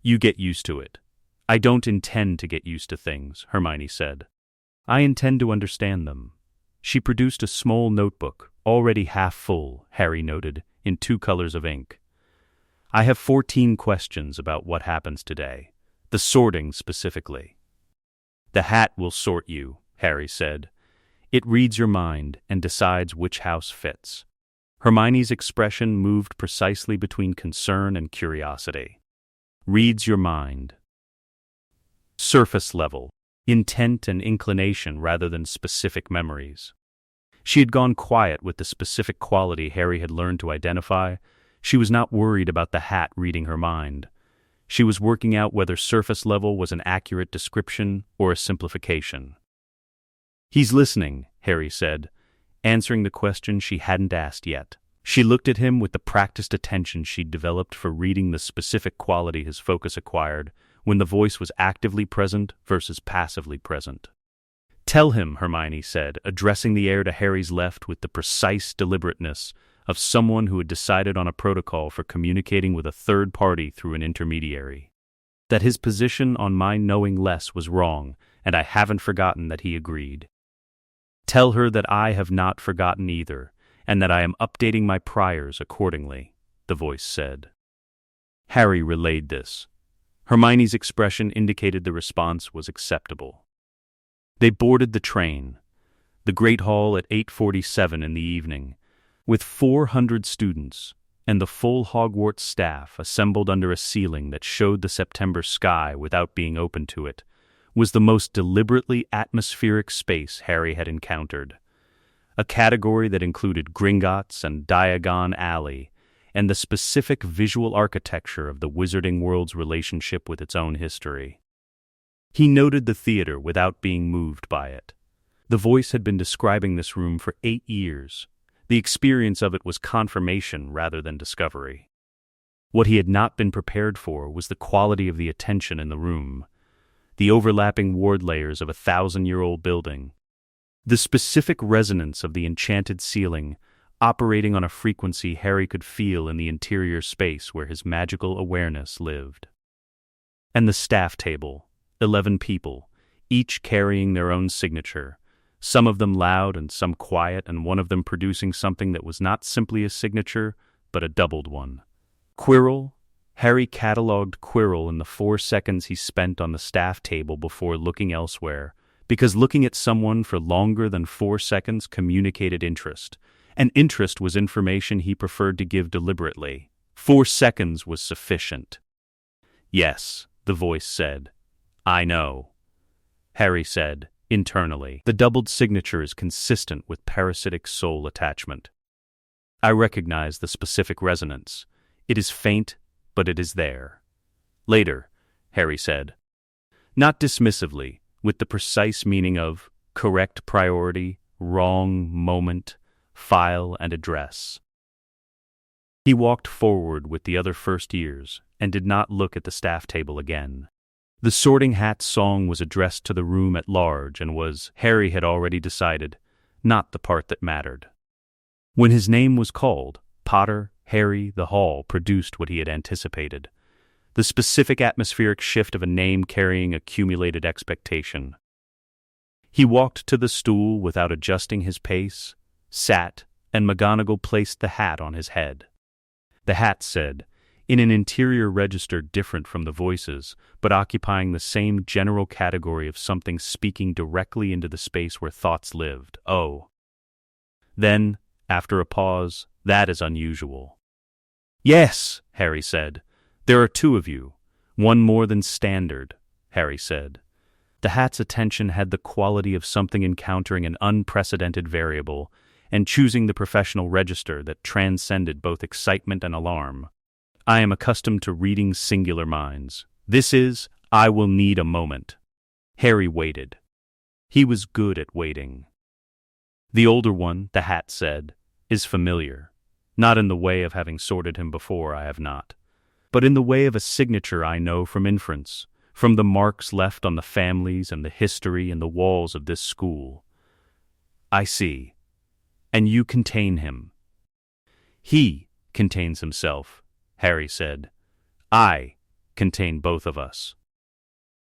You get used to it. I don't intend to get used to things, Hermione said. I intend to understand them. She produced a small notebook, already half full, Harry noted, in 2 colors of ink. I have 14 questions about what happens today. The sorting specifically. The hat will sort you, Harry said. It reads your mind and decides which house fits. Hermione's expression moved precisely between concern and curiosity. Reads your mind. Surface level, intent and inclination rather than specific memories. She had gone quiet with the specific quality Harry had learned to identify. She was not worried about the hat reading her mind. She was working out whether surface level was an accurate description or a simplification. He's listening, Harry said, answering the question she hadn't asked yet. She looked at him with the practiced attention she'd developed for reading the specific quality his focus acquired when the voice was actively present versus passively present. Tell him, Hermione said, addressing the air to Harry's left with the precise deliberateness of someone who had decided on a protocol for communicating with a third party through an intermediary. That his position on my knowing less was wrong, and I haven't forgotten that he agreed. Tell her that I have not forgotten either, and that I am updating my priors accordingly, the voice said. Harry relayed this. Hermione's expression indicated the response was acceptable. They boarded the train, the Great Hall at 8:47 in the evening, with 400 students and the full Hogwarts staff assembled under a ceiling that showed the September sky without being open to it, was the most deliberately atmospheric space Harry had encountered. A category that included Gringotts and Diagon Alley, and the specific visual architecture of the wizarding world's relationship with its own history. He noted the theater without being moved by it. The voice had been describing this room for 8 years. The experience of it was confirmation rather than discovery. What he had not been prepared for was the quality of the attention in the room, the overlapping ward layers of a 1,000-year-old building, the specific resonance of the enchanted ceiling, operating on a frequency Harry could feel in the interior space where his magical awareness lived. And the staff table, 11 people, each carrying their own signature, some of them loud and some quiet, and one of them producing something that was not simply a signature, but a doubled one. Quirrell. Harry catalogued Quirrell in the 4 seconds he spent on the staff table before looking elsewhere, because looking at someone for longer than 4 seconds communicated interest, and interest was information he preferred to give deliberately. 4 seconds was sufficient. Yes, the voice said. I know. Harry said, internally. The doubled signature is consistent with parasitic soul attachment. I recognize the specific resonance. It is faint, but it is there. Later, Harry said. Not dismissively, with the precise meaning of correct priority, wrong moment, file, and address. He walked forward with the other first years and did not look at the staff table again. The Sorting Hat song was addressed to the room at large and was, Harry had already decided, not the part that mattered. When his name was called, Potter, Harry, the hall produced what he had anticipated, the specific atmospheric shift of a name carrying accumulated expectation. He walked to the stool without adjusting his pace, sat, and McGonagall placed the hat on his head. The hat said, in an interior register different from the voices, but occupying the same general category of something speaking directly into the space where thoughts lived, oh. Then, after a pause, that is unusual. Yes, Harry said. There are 2 of you. One more than standard, Harry said. The hat's attention had the quality of something encountering an unprecedented variable and choosing the professional register that transcended both excitement and alarm. I am accustomed to reading singular minds. This is, I will need a moment. Harry waited. He was good at waiting. The older one, the hat said, is familiar. Not in the way of having sorted him before, I have not. But in the way of a signature I know from inference, from the marks left on the families and the history and the walls of this school. I see. And you contain him. He contains himself, Harry said. I contain both of us.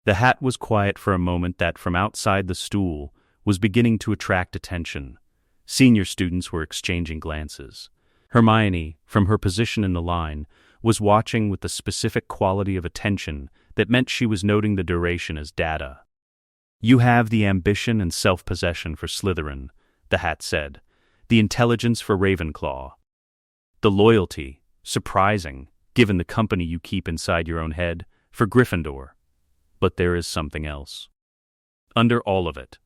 The hat was quiet for a moment that, from outside the stool, was beginning to attract attention. Senior students were exchanging glances. Hermione, from her position in the line, was watching with the specific quality of attention that meant she was noting the duration as data. You have the ambition and self-possession for Slytherin, the hat said, the intelligence for Ravenclaw, the loyalty, surprising, given the company you keep inside your own head, for Gryffindor. But there is something else. Under all of it,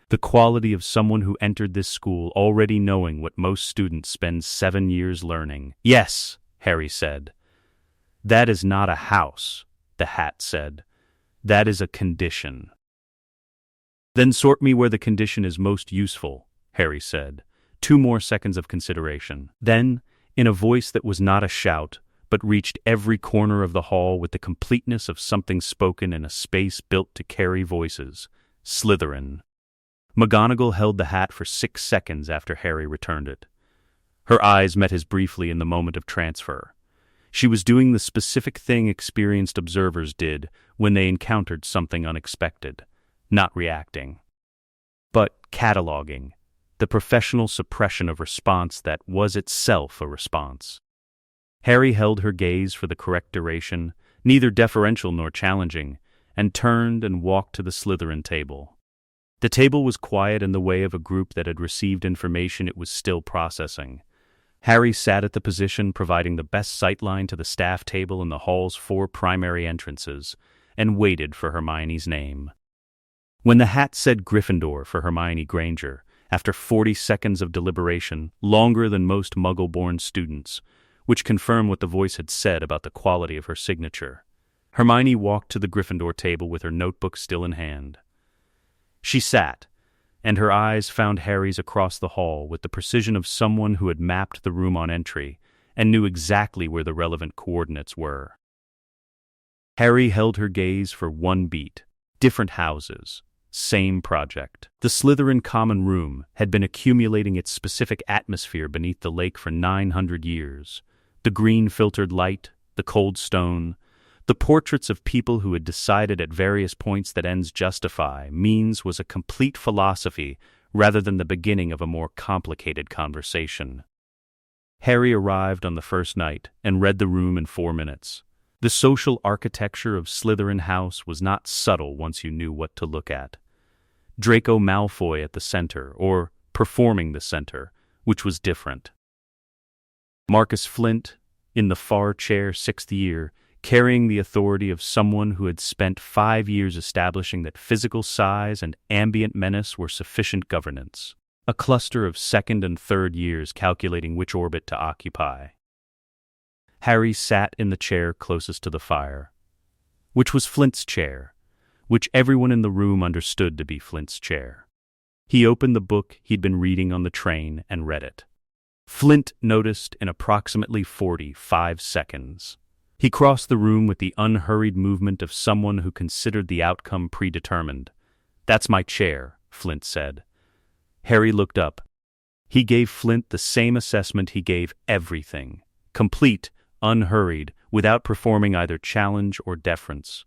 the quality of someone who entered this school already knowing what most students spend 7 years learning. Yes, Harry said. That is not a house, the hat said. That is a condition. Then sort me where the condition is most useful, Harry said. 2 more seconds of consideration. Then, in a voice that was not a shout, but reached every corner of the hall with the completeness of something spoken in a space built to carry voices, Slytherin. McGonagall held the hat for 6 seconds after Harry returned it. Her eyes met his briefly in the moment of transfer. She was doing the specific thing experienced observers did when they encountered something unexpected, not reacting, but cataloging, the professional suppression of response that was itself a response. Harry held her gaze for the correct duration, neither deferential nor challenging, and turned and walked to the Slytherin table. The table was quiet in the way of a group that had received information it was still processing. Harry sat at the position providing the best sightline to the staff table in the hall's 4 primary entrances, and waited for Hermione's name. When the hat said Gryffindor for Hermione Granger, after 40 seconds of deliberation, longer than most Muggle-born students, which confirmed what the voice had said about the quality of her signature, Hermione walked to the Gryffindor table with her notebook still in hand. She sat, and her eyes found Harry's across the hall with the precision of someone who had mapped the room on entry and knew exactly where the relevant coordinates were. Harry held her gaze for one beat. Different houses, same project. The Slytherin common room had been accumulating its specific atmosphere beneath the lake for 900 years. The green filtered light, the cold stone, the portraits of people who had decided at various points that ends justify means was a complete philosophy rather than the beginning of a more complicated conversation. Harry arrived on the first night and read the room in 4 minutes. The social architecture of Slytherin House was not subtle once you knew what to look at. Draco Malfoy at the center, or performing the center, which was different. Marcus Flint, in the far chair 6th year, carrying the authority of someone who had spent 5 years establishing that physical size and ambient menace were sufficient governance. A cluster of 2nd and 3rd years calculating which orbit to occupy. Harry sat in the chair closest to the fire, which was Flint's chair, which everyone in the room understood to be Flint's chair. He opened the book he'd been reading on the train and read it. Flint noticed in approximately 45 seconds. He crossed the room with the unhurried movement of someone who considered the outcome predetermined. "That's my chair," Flint said. Harry looked up. He gave Flint the same assessment he gave everything. Complete, unhurried, without performing either challenge or deference.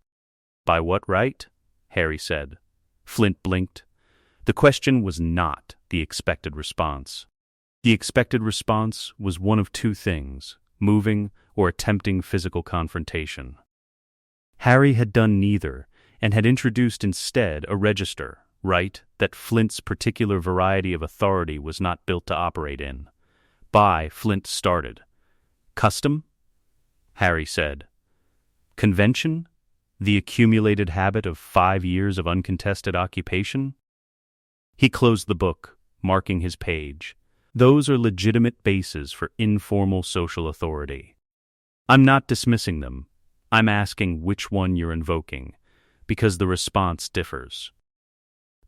"By what right?" Harry said. Flint blinked. The question was not the expected response. The expected response was one of 2 things: moving or attempting physical confrontation. Harry had done neither, and had introduced instead a register, right, that Flint's particular variety of authority was not built to operate in. Flint started. "Custom?" Harry said. "Convention? The accumulated habit of 5 years of uncontested occupation?" He closed the book, marking his page. "Those are legitimate bases for informal social authority. I'm not dismissing them. I'm asking which one you're invoking, because the response differs."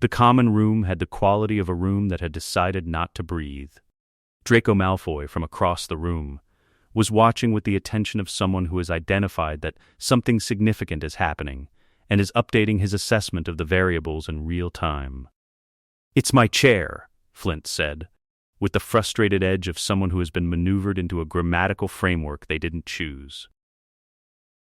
The common room had the quality of a room that had decided not to breathe. Draco Malfoy, from across the room, was watching with the attention of someone who has identified that something significant is happening and is updating his assessment of the variables in real time. "It's my chair," Flint said, with the frustrated edge of someone who has been maneuvered into a grammatical framework they didn't choose.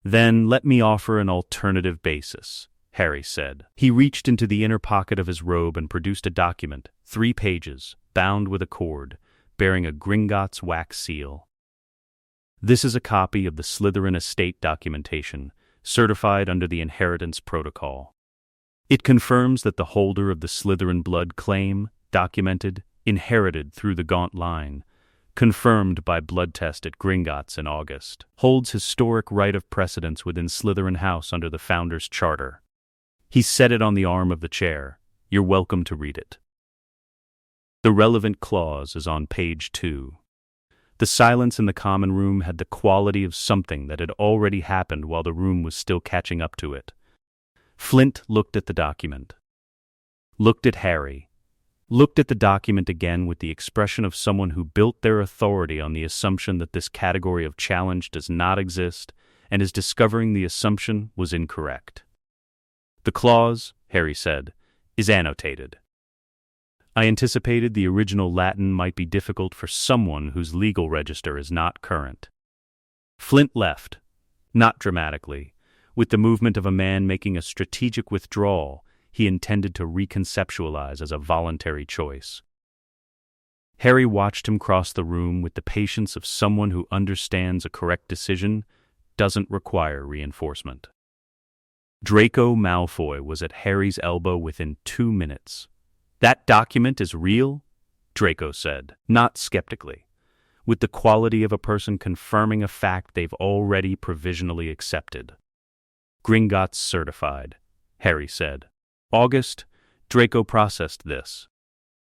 "Then let me offer an alternative basis," Harry said. He reached into the inner pocket of his robe and produced a document, 3 pages, bound with a cord, bearing a Gringotts wax seal. "This is a copy of the Slytherin estate documentation, certified under the Inheritance Protocol. It confirms that the holder of the Slytherin blood claim, documented, inherited through the Gaunt line, confirmed by blood test at Gringotts in August, holds historic right of precedence within Slytherin House under the Founder's Charter." He set it on the arm of the chair. "You're welcome to read it." The relevant clause is on page 2. The silence in the common room had the quality of something that had already happened while the room was still catching up to it. Flint looked at the document. Looked at Harry. Looked at the document again with the expression of someone who built their authority on the assumption that this category of challenge does not exist and is discovering the assumption was incorrect. "The clause," Harry said, "is annotated. I anticipated the original Latin might be difficult for someone whose legal register is not current." Flint left, not dramatically, with the movement of a man making a strategic withdrawal he intended to reconceptualize as a voluntary choice. Harry watched him cross the room with the patience of someone who understands a correct decision doesn't require reinforcement. Draco Malfoy was at Harry's elbow within 2 minutes. "That document is real?" Draco said, not skeptically, with the quality of a person confirming a fact they've already provisionally accepted. "Gringotts certified," Harry said. "August, Draco processed this.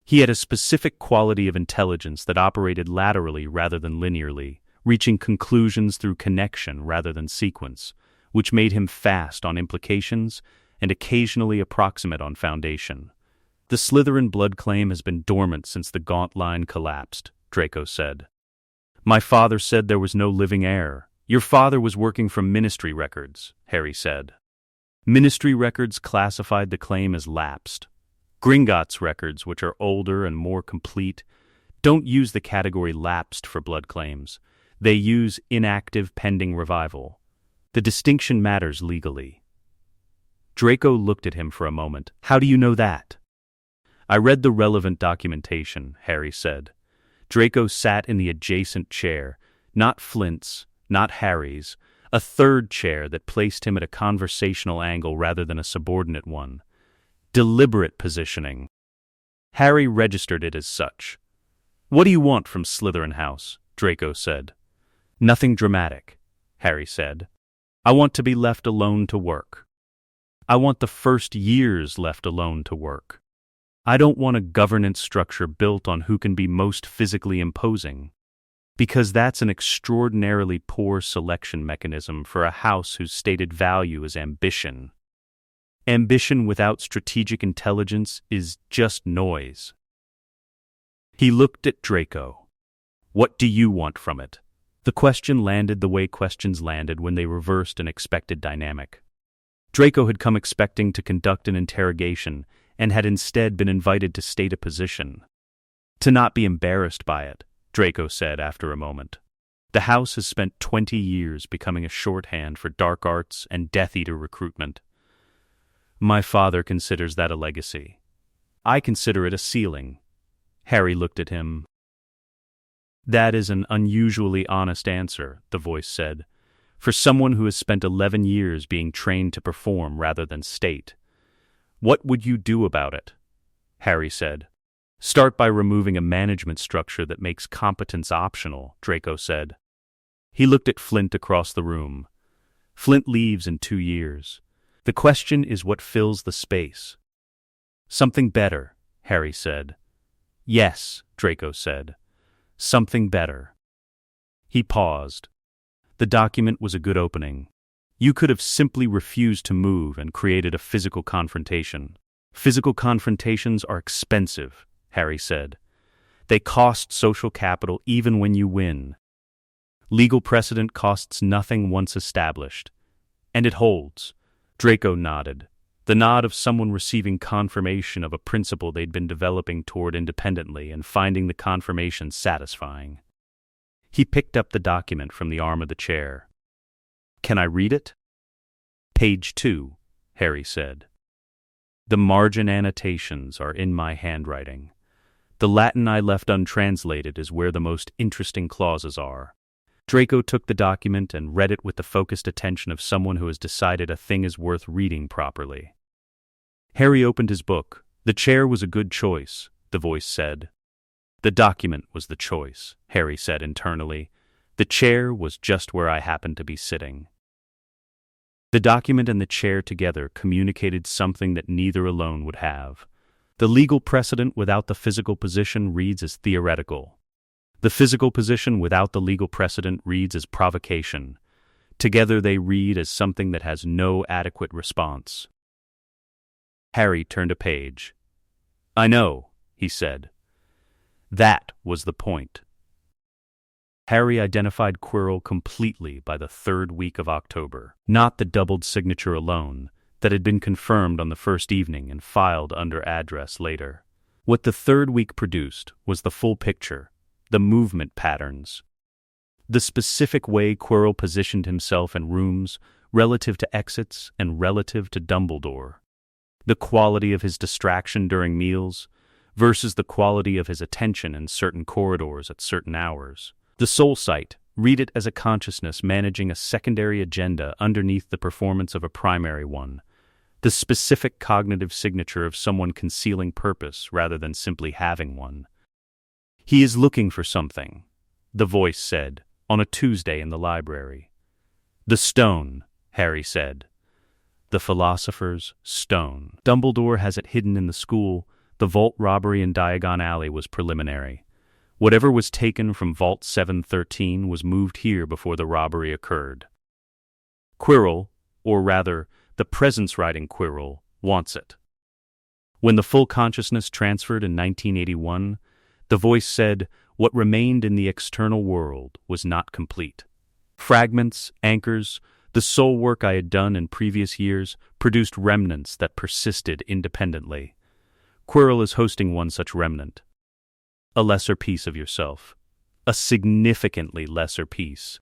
He had a specific quality of intelligence that operated laterally rather than linearly, reaching conclusions through connection rather than sequence, which made him fast on implications and occasionally approximate on foundation. The Slytherin blood claim has been dormant since the Gaunt line collapsed," Draco said. "My father said there was no living heir. Your father was working from Ministry records," Harry said. "Ministry records classified the claim as lapsed. Gringotts records, which are older and more complete, don't use the category lapsed for blood claims. They use inactive pending revival. The distinction matters legally." Draco looked at him for a moment. "How do you know that?" "I read the relevant documentation," Harry said. Draco sat in the adjacent chair, not Flint's, not Harry's, a third chair that placed him at a conversational angle rather than a subordinate one. Deliberate positioning. Harry registered it as such. "What do you want from Slytherin House?" Draco said. "Nothing dramatic," Harry said. "I want to be left alone to work. I want the first years left alone to work. I don't want a governance structure built on who can be most physically imposing, because that's an extraordinarily poor selection mechanism for a house whose stated value is ambition. Ambition without strategic intelligence is just noise." He looked at Draco. "What do you want from it?" The question landed the way questions landed when they reversed an expected dynamic. Draco had come expecting to conduct an interrogation and had instead been invited to state a position. "To not be embarrassed by it," Draco said after a moment. "The House has spent 20 years becoming a shorthand for dark arts and Death Eater recruitment. My father considers that a legacy. I consider it a ceiling." Harry looked at him. "That is an unusually honest answer," the voice said, "for someone who has spent 11 years being trained to perform rather than state." "What would you do about it?" Harry said. "Start by removing a management structure that makes competence optional," Draco said. He looked at Flint across the room. "Flint leaves in 2 years. The question is what fills the space." "Something better," Harry said. "Yes," Draco said. "Something better." He paused. The document was a good opening. You could have simply refused to move and created a physical confrontation. "Physical confrontations are expensive," Harry said. "They cost social capital even when you win. Legal precedent costs nothing once established. And it holds." Draco nodded, the nod of someone receiving confirmation of a principle they'd been developing toward independently and finding the confirmation satisfying. He picked up the document from the arm of the chair. "Can I read it?" "Page 2, Harry said. "The margin annotations are in my handwriting. The Latin I left untranslated is where the most interesting clauses are." Draco took the document and read it with the focused attention of someone who has decided a thing is worth reading properly. Harry opened his book. "The chair was a good choice," the voice said. "The document was the choice," Harry said internally. "The chair was just where I happened to be sitting." The document and the chair together communicated something that neither alone would have. The legal precedent without the physical position reads as theoretical. The physical position without the legal precedent reads as provocation. Together they read as something that has no adequate response. Harry turned a page. "I know," he said. That was the point. Harry identified Quirrell completely by the 3rd week of October, not the doubled signature alone that had been confirmed on the first evening and filed under address later. What the 3rd week produced was the full picture, the movement patterns. The specific way Quirrell positioned himself in rooms relative to exits and relative to Dumbledore. The quality of his distraction during meals versus the quality of his attention in certain corridors at certain hours. The soul sight, read it as a consciousness managing a secondary agenda underneath the performance of a primary one. The specific cognitive signature of someone concealing purpose rather than simply having one. He is looking for something, the voice said, on a Tuesday in the library. The stone, Harry said. The philosopher's stone. Dumbledore has it hidden in the school. The vault robbery in Diagon Alley was preliminary. Whatever was taken from Vault 713 was moved here before the robbery occurred. Quirrell, or rather, the presence-writing Quirrell, wants it. When the full consciousness transferred in 1981, the voice said what remained in the external world was not complete. Fragments, anchors, the soul work I had done in previous years produced remnants that persisted independently. Quirrell is hosting one such remnant. A lesser piece of yourself. A significantly lesser piece.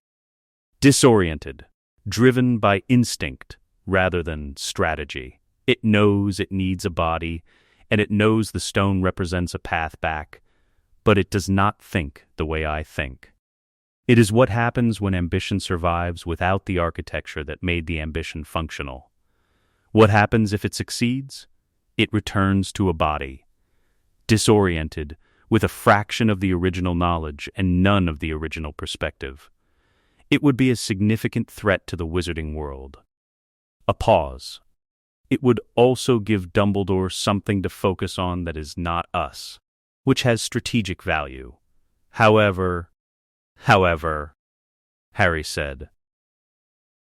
Disoriented, driven by instinct rather than strategy. It knows it needs a body, and it knows the stone represents a path back, but it does not think the way I think. It is what happens when ambition survives without the architecture that made the ambition functional. What happens if it succeeds? It returns to a body. Disoriented, with a fraction of the original knowledge and none of the original perspective. It would be a significant threat to the wizarding world. A pause. It would also give Dumbledore something to focus on that is not us, which has strategic value. However, Harry said.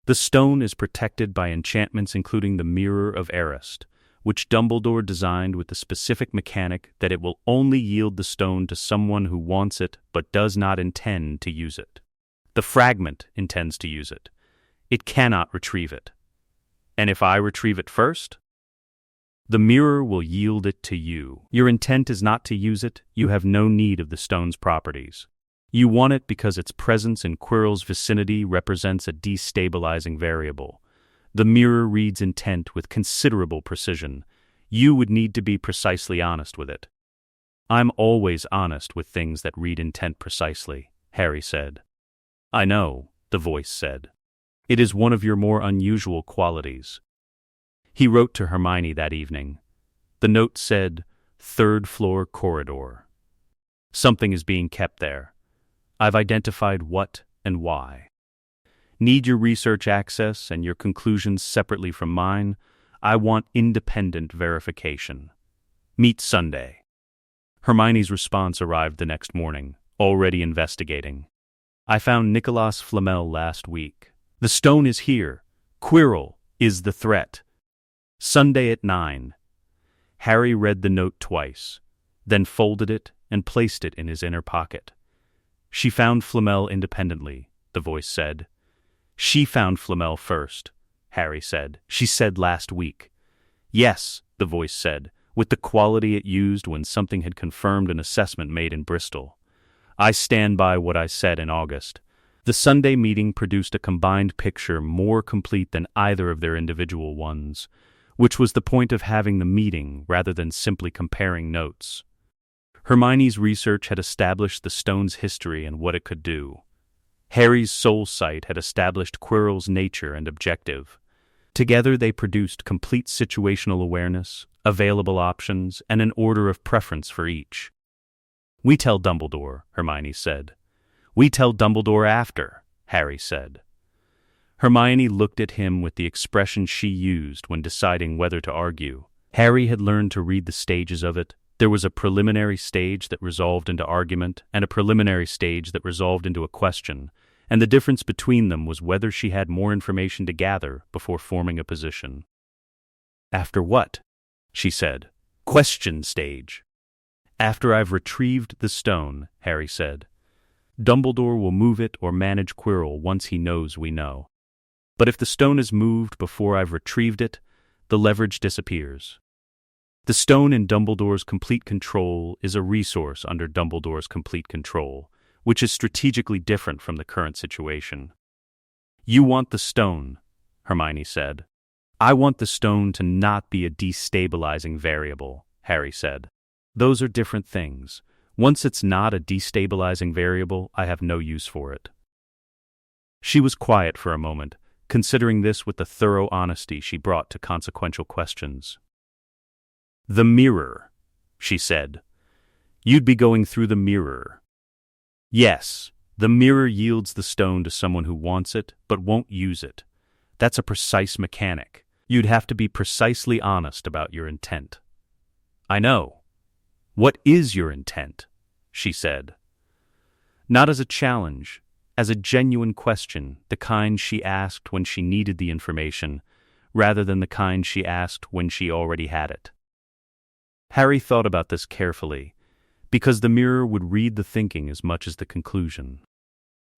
The stone is protected by enchantments including the Mirror of Erist, which Dumbledore designed with the specific mechanic that it will only yield the stone to someone who wants it but does not intend to use it. The fragment intends to use it. It cannot retrieve it. And if I retrieve it first? The mirror will yield it to you. Your intent is not to use it. You have no need of the stone's properties. You want it because its presence in Quirrell's vicinity represents a destabilizing variable. The mirror reads intent with considerable precision. You would need to be precisely honest with it. I'm always honest with things that read intent precisely, Harry said. I know, the voice said. It is one of your more unusual qualities. He wrote to Hermione that evening. The note said, 3rd floor corridor. Something is being kept there. I've identified what and why. Need your research access and your conclusions separately from mine? I want independent verification. Meet Sunday. Hermione's response arrived the next morning, already investigating. I found Nicolas Flamel last week. The stone is here. Quirrell is the threat. Sunday at 9. Harry read the note twice, then folded it and placed it in his inner pocket. She found Flamel independently, the voice said. She found Flamel first, Harry said. She said last week. Yes, the voice said, with the quality it used when something had confirmed an assessment made in Bristol. I stand by what I said in August. The Sunday meeting produced a combined picture more complete than either of their individual ones, which was the point of having the meeting rather than simply comparing notes. Hermione's research had established the stone's history and what it could do. Harry's soul sight had established Quirrell's nature and objective. Together they produced complete situational awareness, available options, and an order of preference for each. We tell Dumbledore, Hermione said. We tell Dumbledore after, Harry said. Hermione looked at him with the expression she used when deciding whether to argue. Harry had learned to read the stages of it. There was a preliminary stage that resolved into argument and a preliminary stage that resolved into a question, and the difference between them was whether she had more information to gather before forming a position. After what? She said. Question stage. After I've retrieved the stone, Harry said. Dumbledore will move it or manage Quirrell once he knows we know. But if the stone is moved before I've retrieved it, the leverage disappears. The stone in Dumbledore's complete control is a resource under Dumbledore's complete control, which is strategically different from the current situation. You want the stone, Hermione said. I want the stone to not be a destabilizing variable, Harry said. Those are different things. Once it's not a destabilizing variable, I have no use for it. She was quiet for a moment, considering this with the thorough honesty she brought to consequential questions. "The mirror," she said. "You'd be going through the mirror." "Yes, the mirror yields the stone to someone who wants it, but won't use it. That's a precise mechanic. You'd have to be precisely honest about your intent." "I know. What is your intent?" she said. Not as a challenge, as a genuine question, the kind she asked when she needed the information, rather than the kind she asked when she already had it. Harry thought about this carefully, because the mirror would read the thinking as much as the conclusion.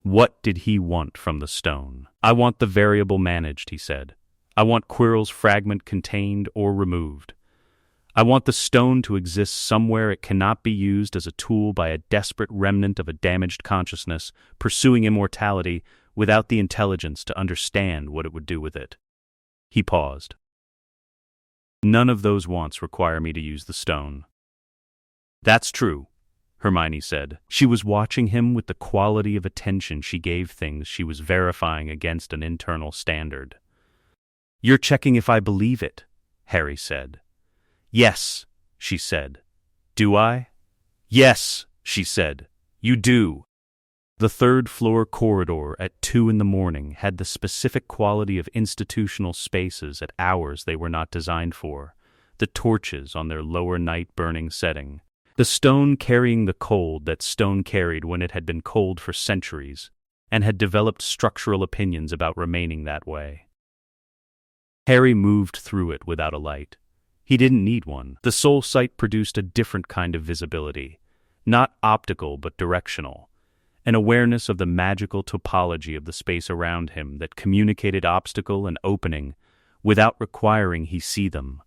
What did he want from the stone? "I want the variable managed," he said. "I want Quirrell's fragment contained or removed. I want the stone to exist somewhere it cannot be used as a tool by a desperate remnant of a damaged consciousness pursuing immortality without the intelligence to understand what it would do with it." He paused. "None of those wants require me to use the stone." "That's true," Hermione said. She was watching him with the quality of attention she gave things she was verifying against an internal standard. "You're checking if I believe it," Harry said. "Yes," she said. "Do I?" "Yes," she said. "You do." The third-floor corridor at 2 a.m. had the specific quality of institutional spaces at hours they were not designed for, the torches on their lower night-burning setting, the stone carrying the cold that stone carried when it had been cold for centuries, and had developed structural opinions about remaining that way. Harry moved through it without a light. He didn't need one. The soul sight produced a different kind of visibility, not optical but directional, an awareness of the magical topology of the space around him that communicated obstacle and opening without requiring he see them.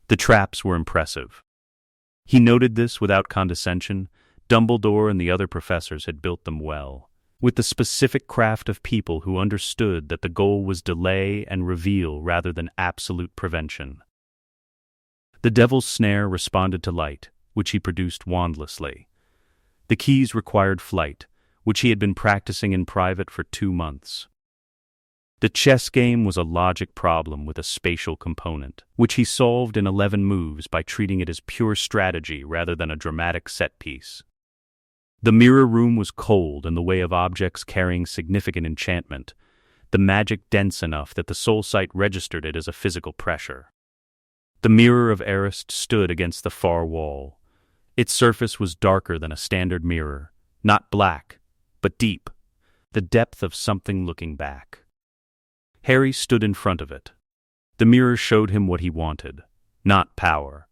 The traps were impressive. He noted this without condescension. Dumbledore and the other professors had built them well, with the specific craft of people who understood that the goal was delay and reveal rather than absolute prevention. The Devil's Snare responded to light, which he produced wandlessly. The keys required flight, which he had been practicing in private for 2 months. The chess game was a logic problem with a spatial component, which he solved in 11 moves by treating it as pure strategy rather than a dramatic set piece. The mirror room was cold in the way of objects carrying significant enchantment, the magic dense enough that the soul sight registered it as a physical pressure. The mirror of Arist stood against the far wall. Its surface was darker than a standard mirror, not black, but deep, the depth of something looking back. Harry stood in front of it. The mirror showed him what he wanted, not power.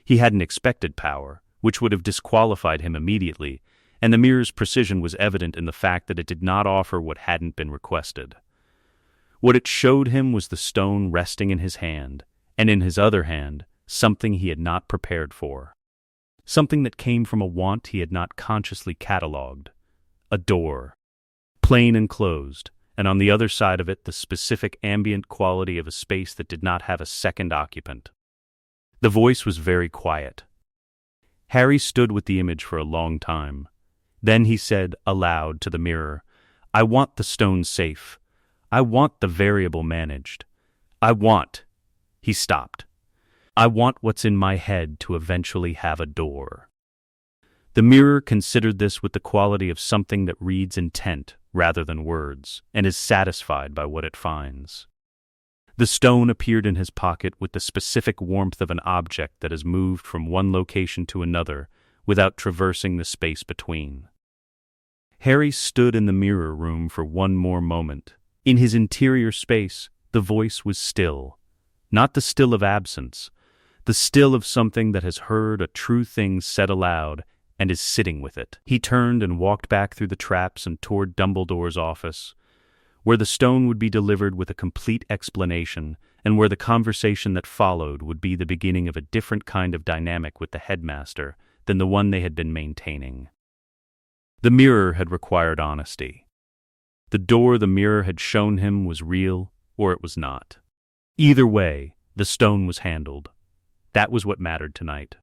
He hadn't expected power, which would have disqualified him immediately, and the mirror's precision was evident in the fact that it did not offer what hadn't been requested. What it showed him was the stone resting in his hand, and in his other hand, something he had not prepared for. Something that came from a want he had not consciously catalogued. A door. Plain and closed, and on the other side of it the specific ambient quality of a space that did not have a second occupant. The voice was very quiet. Harry stood with the image for a long time. Then he said aloud to the mirror, "I want the stone safe. I want the variable managed. I want—" He stopped. "I want what's in my head to eventually have a door." The mirror considered this with the quality of something that reads intent rather than words, and is satisfied by what it finds. The stone appeared in his pocket with the specific warmth of an object that has moved from one location to another without traversing the space between. Harry stood in the mirror room for one more moment. In his interior space, the voice was still. Not the still of absence, the still of something that has heard a true thing said aloud and is sitting with it. He turned and walked back through the traps and toward Dumbledore's office, where the stone would be delivered with a complete explanation and where the conversation that followed would be the beginning of a different kind of dynamic with the headmaster than the one they had been maintaining. The mirror had required honesty. The door the mirror had shown him was real or it was not. Either way, the stone was handled. That was what mattered tonight.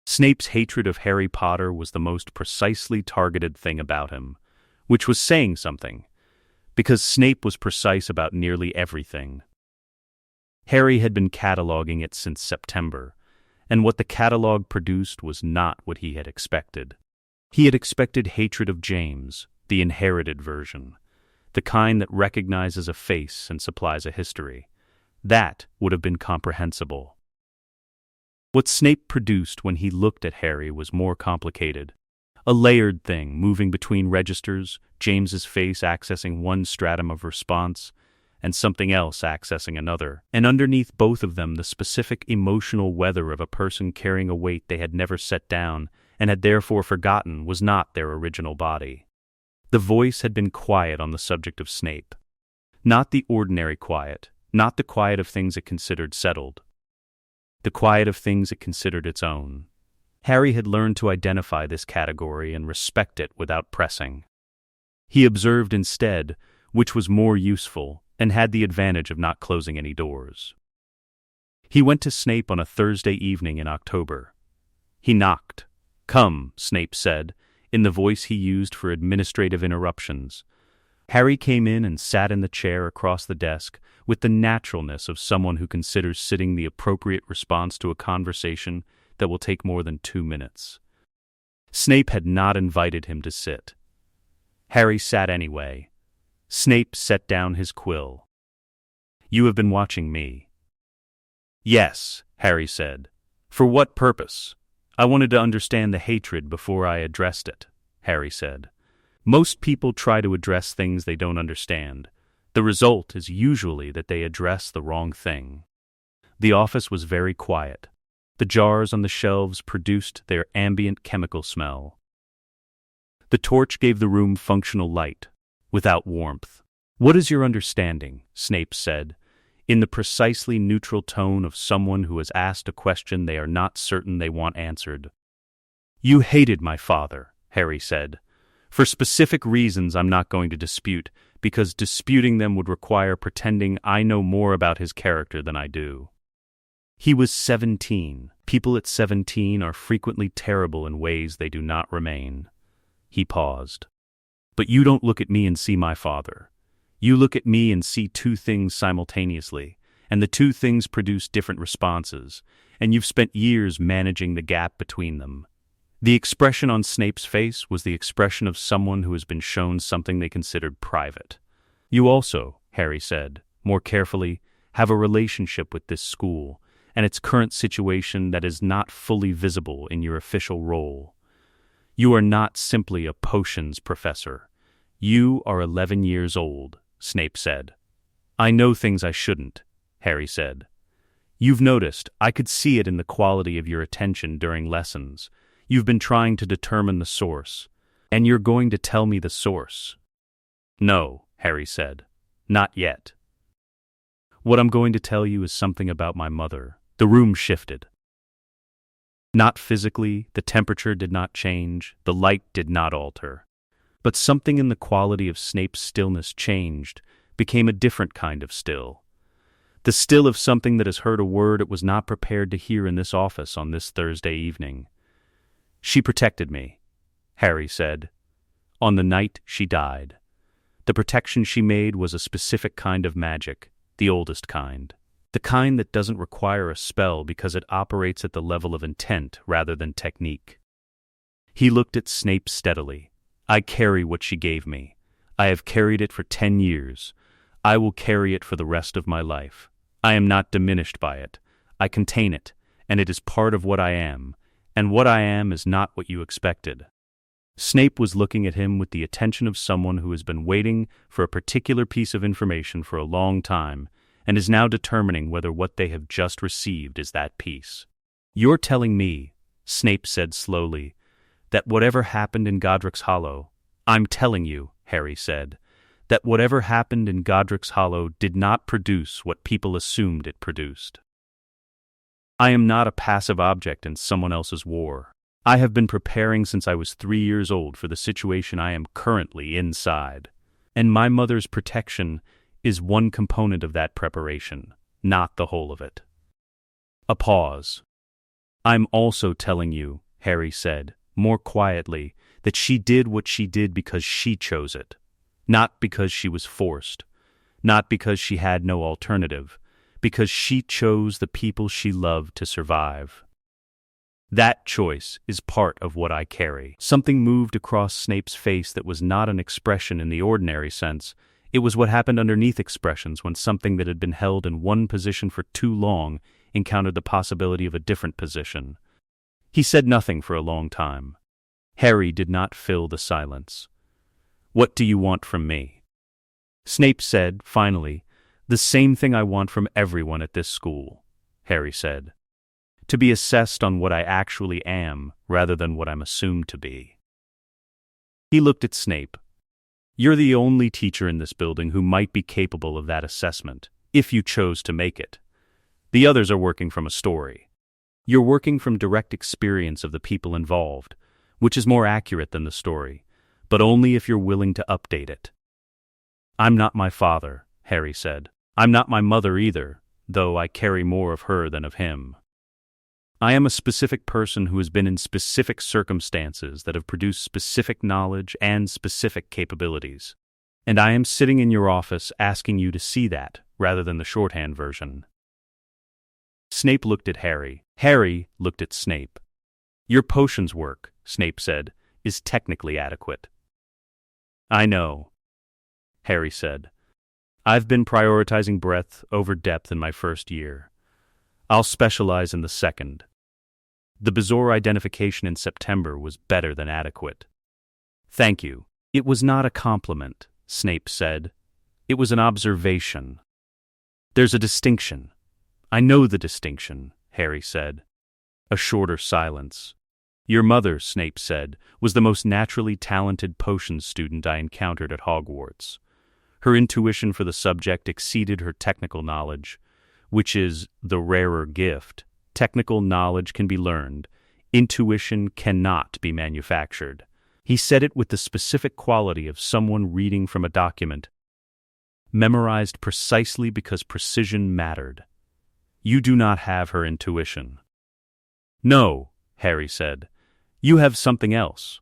Snape's hatred of Harry Potter was the most precisely targeted thing about him, which was saying something, because Snape was precise about nearly everything. Harry had been cataloging it since September, and what the catalog produced was not what he had expected. He had expected hatred of James, the inherited version, the kind that recognizes a face and supplies a history. That would have been comprehensible. What Snape produced when he looked at Harry was more complicated. A layered thing moving between registers, James's face accessing one stratum of response, and something else accessing another, and underneath both of them the specific emotional weather of a person carrying a weight they had never set down and had therefore forgotten was not their original body. The voice had been quiet on the subject of Snape. Not the ordinary quiet, not the quiet of things it considered settled. The quiet of things it considered its own. Harry had learned to identify this category and respect it without pressing. He observed instead, which was more useful, and had the advantage of not closing any doors. He went to Snape on a Thursday evening in October. He knocked. "Come," Snape said, in the voice he used for administrative interruptions. Harry came in and sat in the chair across the desk with the naturalness of someone who considers sitting the appropriate response to a conversation that will take more than 2 minutes. Snape had not invited him to sit. Harry sat anyway. Snape set down his quill. "You have been watching me." "Yes," Harry said. "For what purpose?" "I wanted to understand the hatred before I addressed it," Harry said. "Most people try to address things they don't understand. The result is usually that they address the wrong thing." The office was very quiet. The jars on the shelves produced their ambient chemical smell. The torch gave the room functional light, without warmth. "What is your understanding?" Snape said, in the precisely neutral tone of someone who has asked a question they are not certain they want answered. "You hated my father," Harry said. "For specific reasons I'm not going to dispute, because disputing them would require pretending I know more about his character than I do. He was 17. People at 17 are frequently terrible in ways they do not remain." He paused. "But you don't look at me and see my father. You look at me and see two things simultaneously, and the two things produce different responses, and you've spent years managing the gap between them." The expression on Snape's face was the expression of someone who has been shown something they considered private. "You also," Harry said, more carefully, "have a relationship with this school, and its current situation that is not fully visible in your official role. You are not simply a potions professor. You are 11 years old," Snape said. "I know things I shouldn't," Harry said. "You've noticed, I could see it in the quality of your attention during lessons. You've been trying to determine the source, and you're going to tell me the source." "No," Harry said, "not yet. What I'm going to tell you is something about my mother." The room shifted. Not physically, the temperature did not change, the light did not alter. But something in the quality of Snape's stillness changed, became a different kind of still. The still of something that has heard a word it was not prepared to hear in this office on this Thursday evening. "She protected me," Harry said, "on the night she died. The protection she made was a specific kind of magic, the oldest kind. The kind that doesn't require a spell because it operates at the level of intent rather than technique." He looked at Snape steadily. "I carry what she gave me. I have carried it for 10 years. I will carry it for the rest of my life. I am not diminished by it. I contain it, and it is part of what I am, and what I am is not what you expected." Snape was looking at him with the attention of someone who has been waiting for a particular piece of information for a long time, and is now determining whether what they have just received is that piece. "You're telling me," Snape said slowly, "that whatever happened in Godric's Hollow—" "I'm telling you," Harry said, "that whatever happened in Godric's Hollow did not produce what people assumed it produced. I am not a passive object in someone else's war. I have been preparing since I was 3 years old for the situation I am currently inside. And my mother's protection is one component of that preparation, not the whole of it." A pause. I'm also telling you, Harry said, more quietly, that she did what she did because she chose it. Not because she was forced. Not because she had no alternative. Because she chose the people she loved to survive. That choice is part of what I carry. Something moved across Snape's face that was not an expression in the ordinary sense. It was what happened underneath expressions when something that had been held in one position for too long encountered the possibility of a different position. He said nothing for a long time. Harry did not fill the silence. "What do you want from me?" Snape said, finally, "The same thing I want from everyone at this school," Harry said. "To be assessed on what I actually am rather than what I'm assumed to be." He looked at Snape. "You're the only teacher in this building who might be capable of that assessment, if you chose to make it. The others are working from a story. You're working from direct experience of the people involved, which is more accurate than the story, but only if you're willing to update it." "I'm not my father," Harry said. "I'm not my mother either, though I carry more of her than of him. I am a specific person who has been in specific circumstances that have produced specific knowledge and specific capabilities. And I am sitting in your office asking you to see that, rather than the shorthand version." Snape looked at Harry. Harry looked at Snape. "Your potions work," Snape said, "is technically adequate." "I know," Harry said. "I've been prioritizing breadth over depth in my first year. I'll specialize in the second. The Bezoar identification in September was better than adequate." "Thank you." "It was not a compliment," Snape said. "It was an observation. There's a distinction." "I know the distinction," Harry said. A shorter silence. "Your mother," Snape said, "was the most naturally talented potions student I encountered at Hogwarts. Her intuition for the subject exceeded her technical knowledge, which is the rarer gift. Technical knowledge can be learned. Intuition cannot be manufactured." He said it with the specific quality of someone reading from a document, memorized precisely because precision mattered. "You do not have her intuition." "No," Harry said. "You have something else."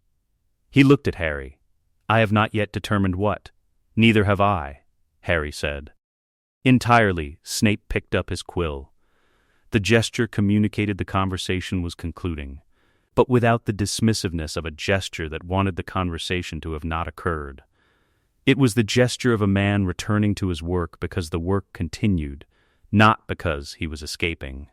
He looked at Harry. "I have not yet determined what." "Neither have I," Harry said. Entirely, Snape picked up his quill. The gesture communicated the conversation was concluding, but without the dismissiveness of a gesture that wanted the conversation to have not occurred. It was the gesture of a man returning to his work because the work continued, not because he was escaping.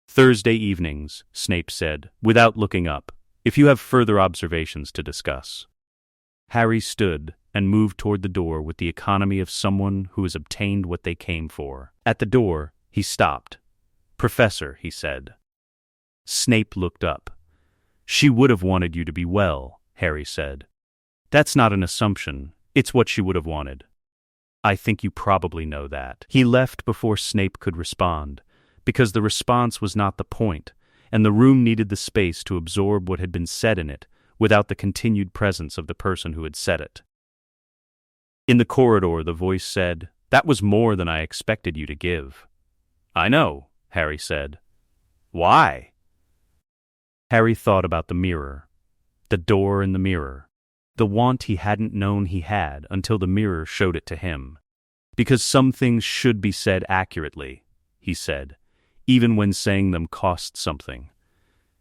"Thursday evenings," Snape said, without looking up, "if you have further observations to discuss." Harry stood and moved toward the door with the economy of someone who has obtained what they came for. At the door, he stopped. "Professor," he said. Snape looked up. "She would have wanted you to be well," Harry said. "That's not an assumption. It's what she would have wanted. I think you probably know that." He left before Snape could respond, because the response was not the point, and the room needed the space to absorb what had been said in it without the continued presence of the person who had said it. In the corridor, the voice said, "That was more than I expected you to give." "I know," Harry said. "Why?" Harry thought about the mirror, the door in the mirror, the want he hadn't known he had until the mirror showed it to him. "Because some things should be said accurately," he said, "even when saying them cost something.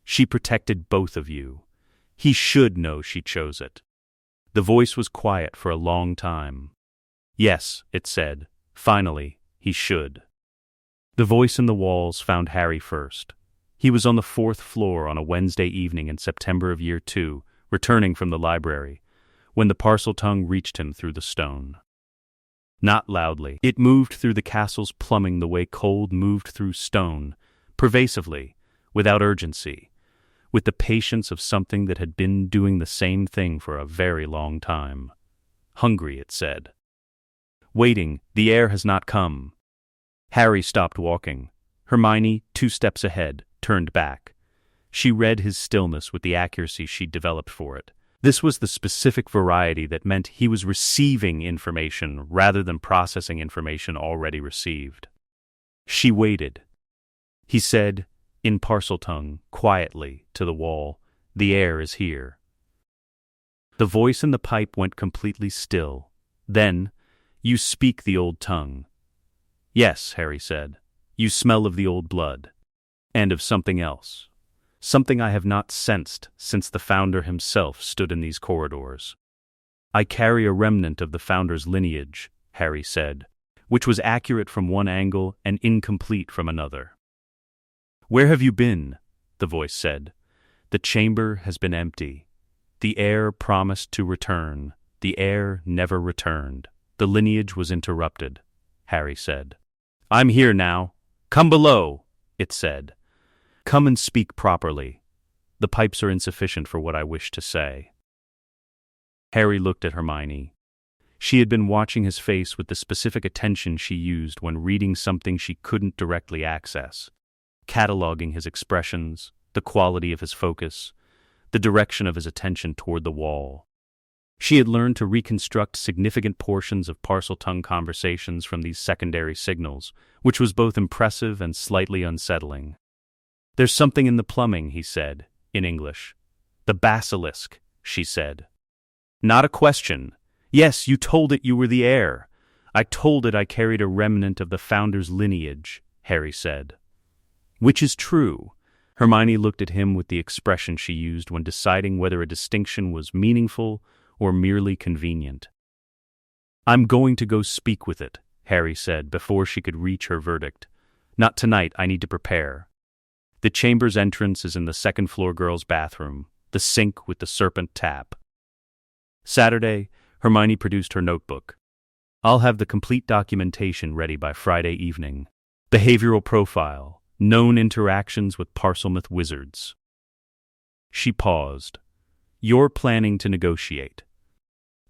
She protected both of you. He should know she chose it." The voice was quiet for a long time. "Yes," it said, "finally, he should." The voice in the walls found Harry first. He was on the 4th floor on a Wednesday evening in September of Year 2, returning from the library, when the Parseltongue reached him through the stone. Not loudly. It moved through the castle's plumbing the way cold moved through stone, pervasively, without urgency, with the patience of something that had been doing the same thing for a very long time. "Hungry," it said. "Waiting, the heir has not come." Harry stopped walking. Hermione, 2 steps ahead, turned back. She read his stillness with the accuracy she'd developed for it. This was the specific variety that meant he was receiving information rather than processing information already received. She waited. He said, In Parseltongue, quietly, to the wall, "The heir is here." The voice in the pipe went completely still. Then, "You speak the old tongue." "Yes," Harry said. "You smell of the old blood. And of something else. Something I have not sensed since the founder himself stood in these corridors." "I carry a remnant of the founder's lineage," Harry said, "which was accurate from one angle and incomplete from another." "Where have you been?" the voice said. "The chamber has been empty. The heir promised to return. The heir never returned. The lineage was interrupted," Harry said. "I'm here now. Come below," it said. "Come and speak properly. The pipes are insufficient for what I wish to say." Harry looked at Hermione. She had been watching his face with the specific attention she used when reading something she couldn't directly access, cataloging his expressions, the quality of his focus, the direction of his attention toward the wall. She had learned to reconstruct significant portions of Parseltongue conversations from these secondary signals, which was both impressive and slightly unsettling. "There's something in the plumbing," he said, in English. "The basilisk," she said. "Not a question. Yes, you told it you were the heir. I told it I carried a remnant of the founder's lineage," Harry said. "Which is true." Hermione looked at him with the expression she used when deciding whether a distinction was meaningful or merely convenient. "I'm going to go speak with it," Harry said before she could reach her verdict. "Not tonight, I need to prepare. The chamber's entrance is in the second-floor girls' bathroom, the sink with the serpent tap." Saturday, Hermione produced her notebook. "I'll have the complete documentation ready by Friday evening. Behavioral profile, known interactions with Parselmouth wizards." She paused. "You're planning to negotiate."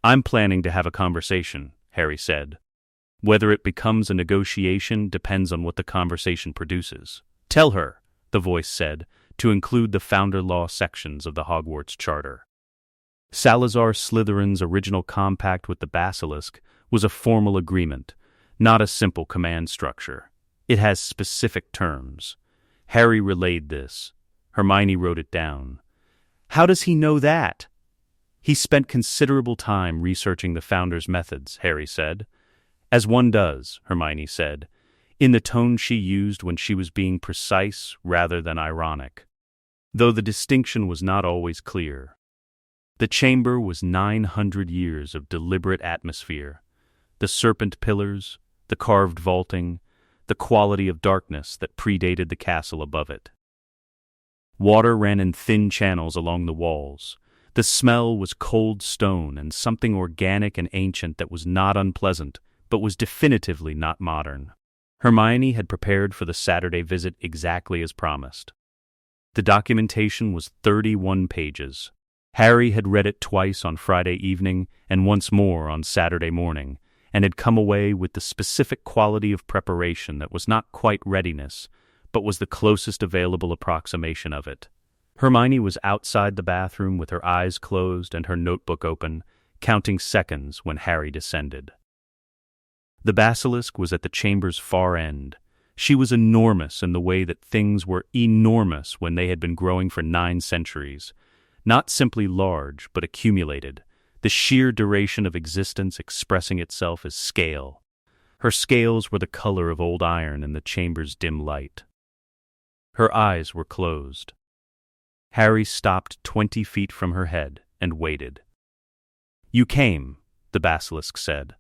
"I'm planning to have a conversation," Harry said. "Whether it becomes a negotiation depends on what the conversation produces." "Tell her," the voice said, "to include the founder law sections of the Hogwarts Charter." Salazar Slytherin's original compact with the basilisk was a formal agreement, not a simple command structure. It has specific terms. Harry relayed this. Hermione wrote it down. "How does he know that?" "He spent considerable time researching the founder's methods," Harry said. "As one does," Hermione said, in the tone she used when she was being precise rather than ironic, though the distinction was not always clear. The chamber was 900 years of deliberate atmosphere. The serpent pillars, the carved vaulting, the quality of darkness that predated the castle above it. Water ran in thin channels along the walls. The smell was cold stone and something organic and ancient that was not unpleasant, but was definitively not modern. Hermione had prepared for the Saturday visit exactly as promised. The documentation was 31 pages. Harry had read it twice on Friday evening and once more on Saturday morning, and had come away with the specific quality of preparation that was not quite readiness, but was the closest available approximation of it. Hermione was outside the bathroom with her eyes closed and her notebook open, counting seconds when Harry descended. The basilisk was at the chamber's far end. She was enormous in the way that things were enormous when they had been growing for 9 centuries. Not simply large, but accumulated, the sheer duration of existence expressing itself as scale. Her scales were the color of old iron in the chamber's dim light. Her eyes were closed. Harry stopped 20 feet from her head and waited. "You came," the basilisk said.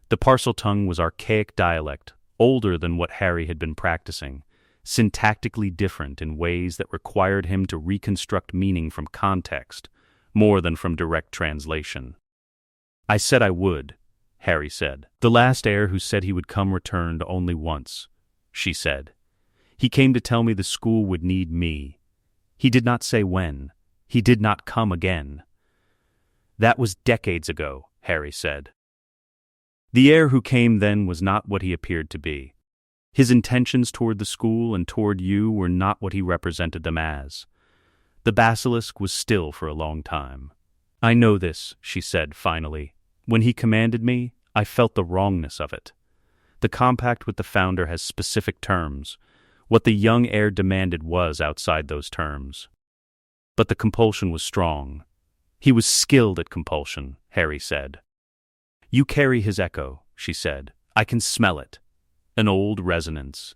The Parseltongue was archaic dialect, older than what Harry had been practicing, syntactically different in ways that required him to reconstruct meaning from context, more than from direct translation. "I said I would," Harry said. "The last heir who said he would come returned only once," she said. "He came to tell me the school would need me. He did not say when. He did not come again." "That was decades ago," Harry said. "The heir who came then was not what he appeared to be. His intentions toward the school and toward you were not what he represented them as. The basilisk was still for a long time." "I know this," she said finally. "When he commanded me, I felt the wrongness of it. The compact with the founder has specific terms. What the young heir demanded was outside those terms. But the compulsion was strong. He was skilled at compulsion, Harry said. You carry his echo, she said. I can smell it. An old resonance.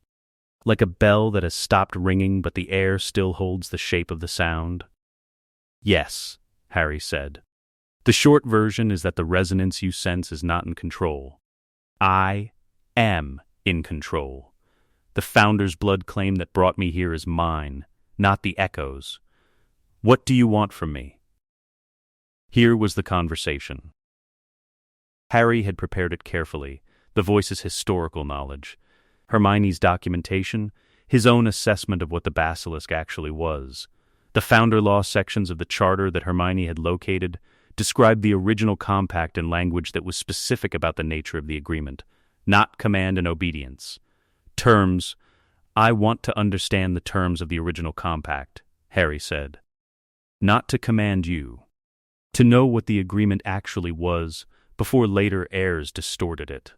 Like a bell that has stopped ringing but the air still holds the shape of the sound. Yes, Harry said. The short version is that the resonance you sense is not in control. I am in control. The Founder's blood claim that brought me here is mine, not the echo's. What do you want from me? Here was the conversation. Harry had prepared it carefully, the voice's historical knowledge, Hermione's documentation, his own assessment of what the basilisk actually was. The Founder Law sections of the charter that Hermione had located described the original compact in language that was specific about the nature of the agreement, not command and obedience. Terms. I want to understand the terms of the original compact, Harry said. Not to command you. To know what the agreement actually was before later heirs distorted it.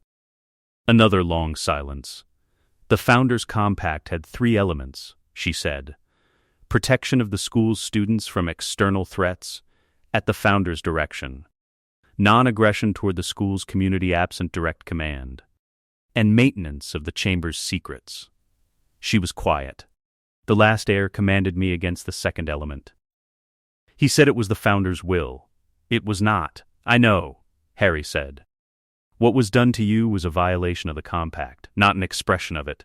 Another long silence. The Founder's compact had 3 elements, she said. Protection of the school's students from external threats, at the Founder's direction. Non-aggression toward the school's community absent direct command. And maintenance of the chamber's secrets. She was quiet. The last heir commanded me against the second element. He said it was the Founder's will. It was not. I know, Harry said. What was done to you was a violation of the compact, not an expression of it.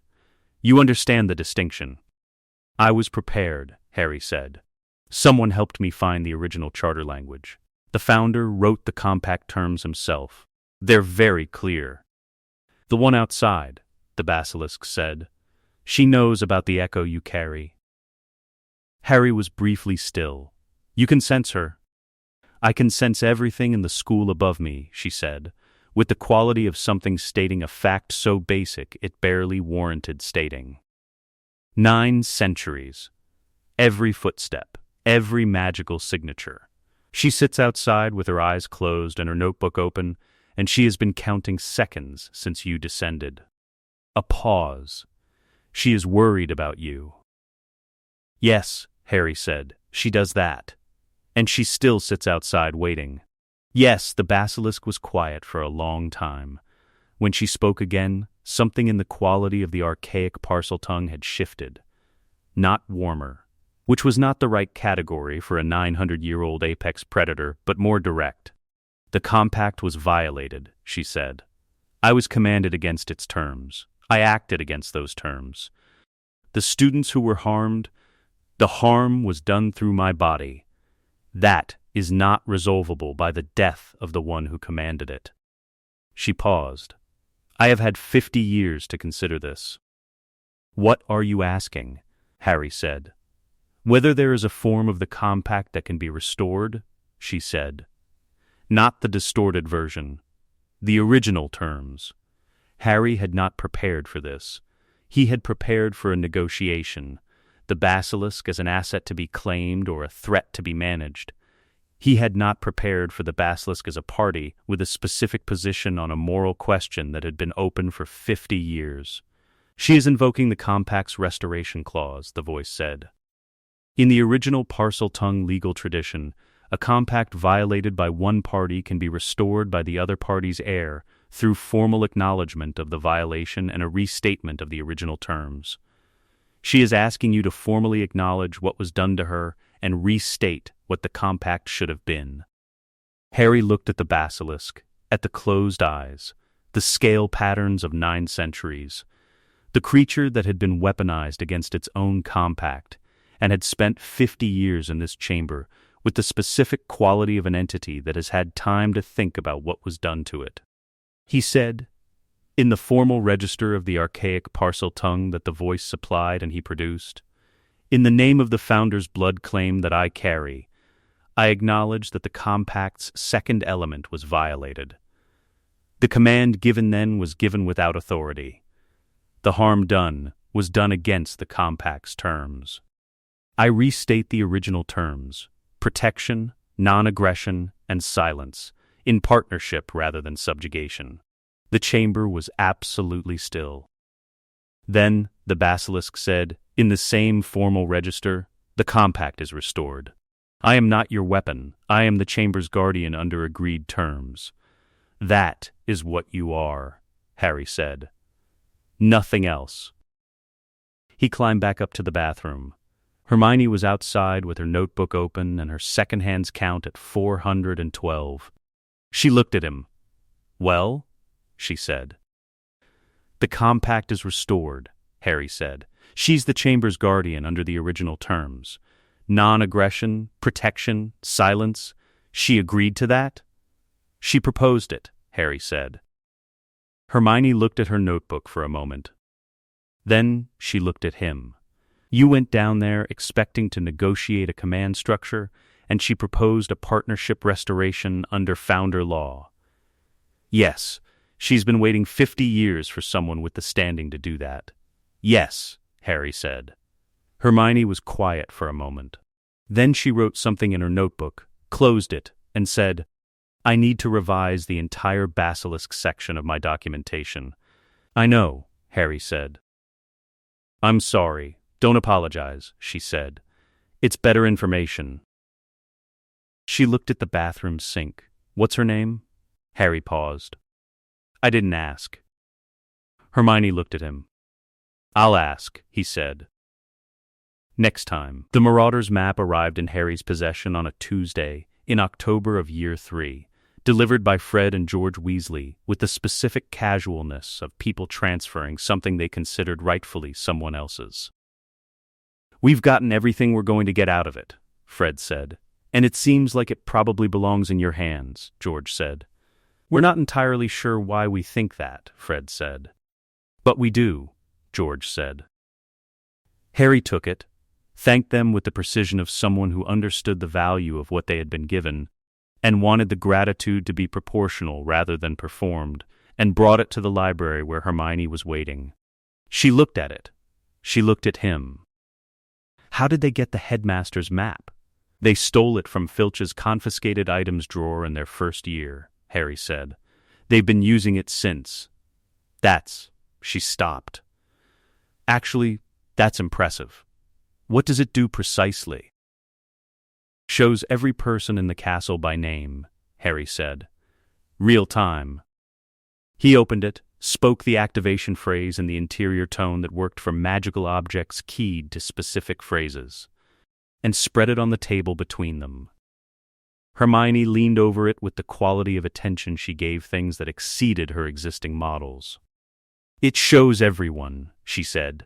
You understand the distinction. I was prepared, Harry said. Someone helped me find the original charter language. The Founder wrote the compact terms himself. They're very clear. The one outside, the basilisk said. She knows about the echo you carry. Harry was briefly still. You can sense her. I can sense everything in the school above me, she said, with the quality of something stating a fact so basic it barely warranted stating. 9 centuries. Every footstep, every magical signature. She sits outside with her eyes closed and her notebook open, and she has been counting seconds since you descended. A pause. She is worried about you. Yes, Harry said, she does that. And she still sits outside waiting. Yes, the basilisk was quiet for a long time. When she spoke again, something in the quality of the archaic Parseltongue had shifted. Not warmer, which was not the right category for a 900-year-old apex predator, but more direct. The compact was violated, she said. I was commanded against its terms. I acted against those terms. The students who were harmed, the harm was done through my body. That is not resolvable by the death of the one who commanded it. She paused. I have had 50 years to consider this. What are you asking? Harry said. Whether there is a form of the compact that can be restored, she said. Not the distorted version. The original terms. Harry had not prepared for this. He had prepared for a negotiation, the basilisk as an asset to be claimed or a threat to be managed. He had not prepared for the basilisk as a party with a specific position on a moral question that had been open for 50 years. She is invoking the compact's restoration clause, the voice said. In the original Parseltongue legal tradition, a compact violated by one party can be restored by the other party's heir through formal acknowledgement of the violation and a restatement of the original terms. She is asking you to formally acknowledge what was done to her and restate what the compact should have been. Harry looked at the basilisk, at the closed eyes, the scale patterns of 9 centuries, the creature that had been weaponized against its own compact and had spent 50 years in this chamber with the specific quality of an entity that has had time to think about what was done to it. He said, in the formal register of the archaic Parseltongue that the voice supplied and he produced, in the name of the Founder's blood claim that I carry, I acknowledge that the compact's second element was violated. The command given then was given without authority. The harm done was done against the compact's terms. I restate the original terms: protection, non-aggression, and silence, in partnership rather than subjugation. The chamber was absolutely still. Then, the basilisk said, in the same formal register, the compact is restored. I am not your weapon. I am the chamber's guardian under agreed terms. That is what you are, Harry said. Nothing else. He climbed back up to the bathroom. Hermione was outside with her notebook open and her second-hands count at 412. She looked at him. Well, she said. The compact is restored, Harry said. She's the chamber's guardian under the original terms. Non-aggression, protection, silence. She agreed to that? She proposed it, Harry said. Hermione looked at her notebook for a moment. Then she looked at him. You went down there expecting to negotiate a command structure, and she proposed a partnership restoration under Founder Law. Yes, she's been waiting 50 years for someone with the standing to do that. Yes, Harry said. Hermione was quiet for a moment. Then she wrote something in her notebook, closed it, and said, I need to revise the entire basilisk section of my documentation. I know, Harry said. I'm sorry. Don't apologize, she said. It's better information. She looked at the bathroom sink. What's her name? Harry paused. I didn't ask. Hermione looked at him. I'll ask, he said. Next time, the Marauder's map arrived in Harry's possession on a Tuesday in October of Year 3, delivered by Fred and George Weasley with the specific casualness of people transferring something they considered rightfully someone else's. We've gotten everything we're going to get out of it, Fred said, and it seems like it probably belongs in your hands, George said. We're not entirely sure why we think that, Fred said. But we do, George said. Harry took it, thanked them with the precision of someone who understood the value of what they had been given, and wanted the gratitude to be proportional rather than performed, and brought it to the library where Hermione was waiting. She looked at it. She looked at him. How did they get the headmaster's map? They stole it from Filch's confiscated items drawer in their first year, Harry said. They've been using it since. She stopped. Actually, that's impressive. What does it do precisely? Shows every person in the castle by name, Harry said. Real time. He opened it, spoke the activation phrase in the interior tone that worked for magical objects keyed to specific phrases, and spread it on the table between them. Hermione leaned over it with the quality of attention she gave things that exceeded her existing models. It shows everyone, she said.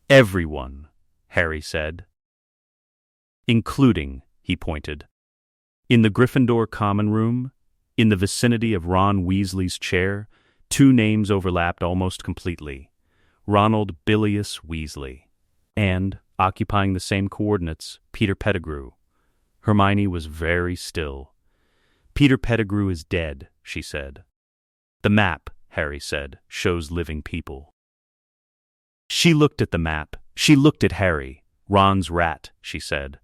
Everyone, Harry said. Including, he pointed. In the Gryffindor common room, in the vicinity of Ron Weasley's chair, 2 names overlapped almost completely. Ronald Bilious Weasley. And, occupying the same coordinates, Peter Pettigrew. Hermione was very still. Peter Pettigrew is dead, she said. The map, Harry said, shows living people. She looked at the map. She looked at Harry. Ron's rat, she said.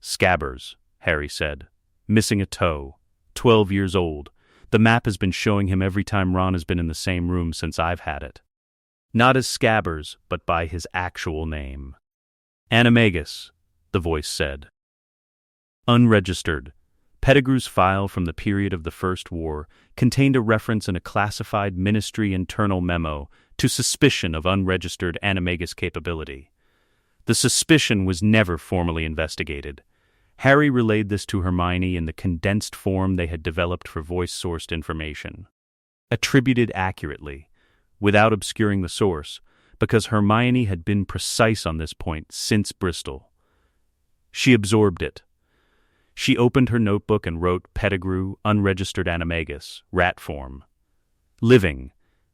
Scabbers, Harry said. Missing a toe. 12 years old. The map has been showing him every time Ron has been in the same room since I've had it. Not as Scabbers, but by his actual name. Animagus, the voice said. Unregistered. Pettigrew's file from the period of the First War contained a reference in a classified ministry internal memo to suspicion of unregistered Animagus capability. The suspicion was never formally investigated. Harry relayed this to Hermione in the condensed form they had developed for voice-sourced information. Attributed accurately, without obscuring the source, because Hermione had been precise on this point since Bristol. She absorbed it. She opened her notebook and wrote Pettigrew, unregistered Animagus, rat form. Living,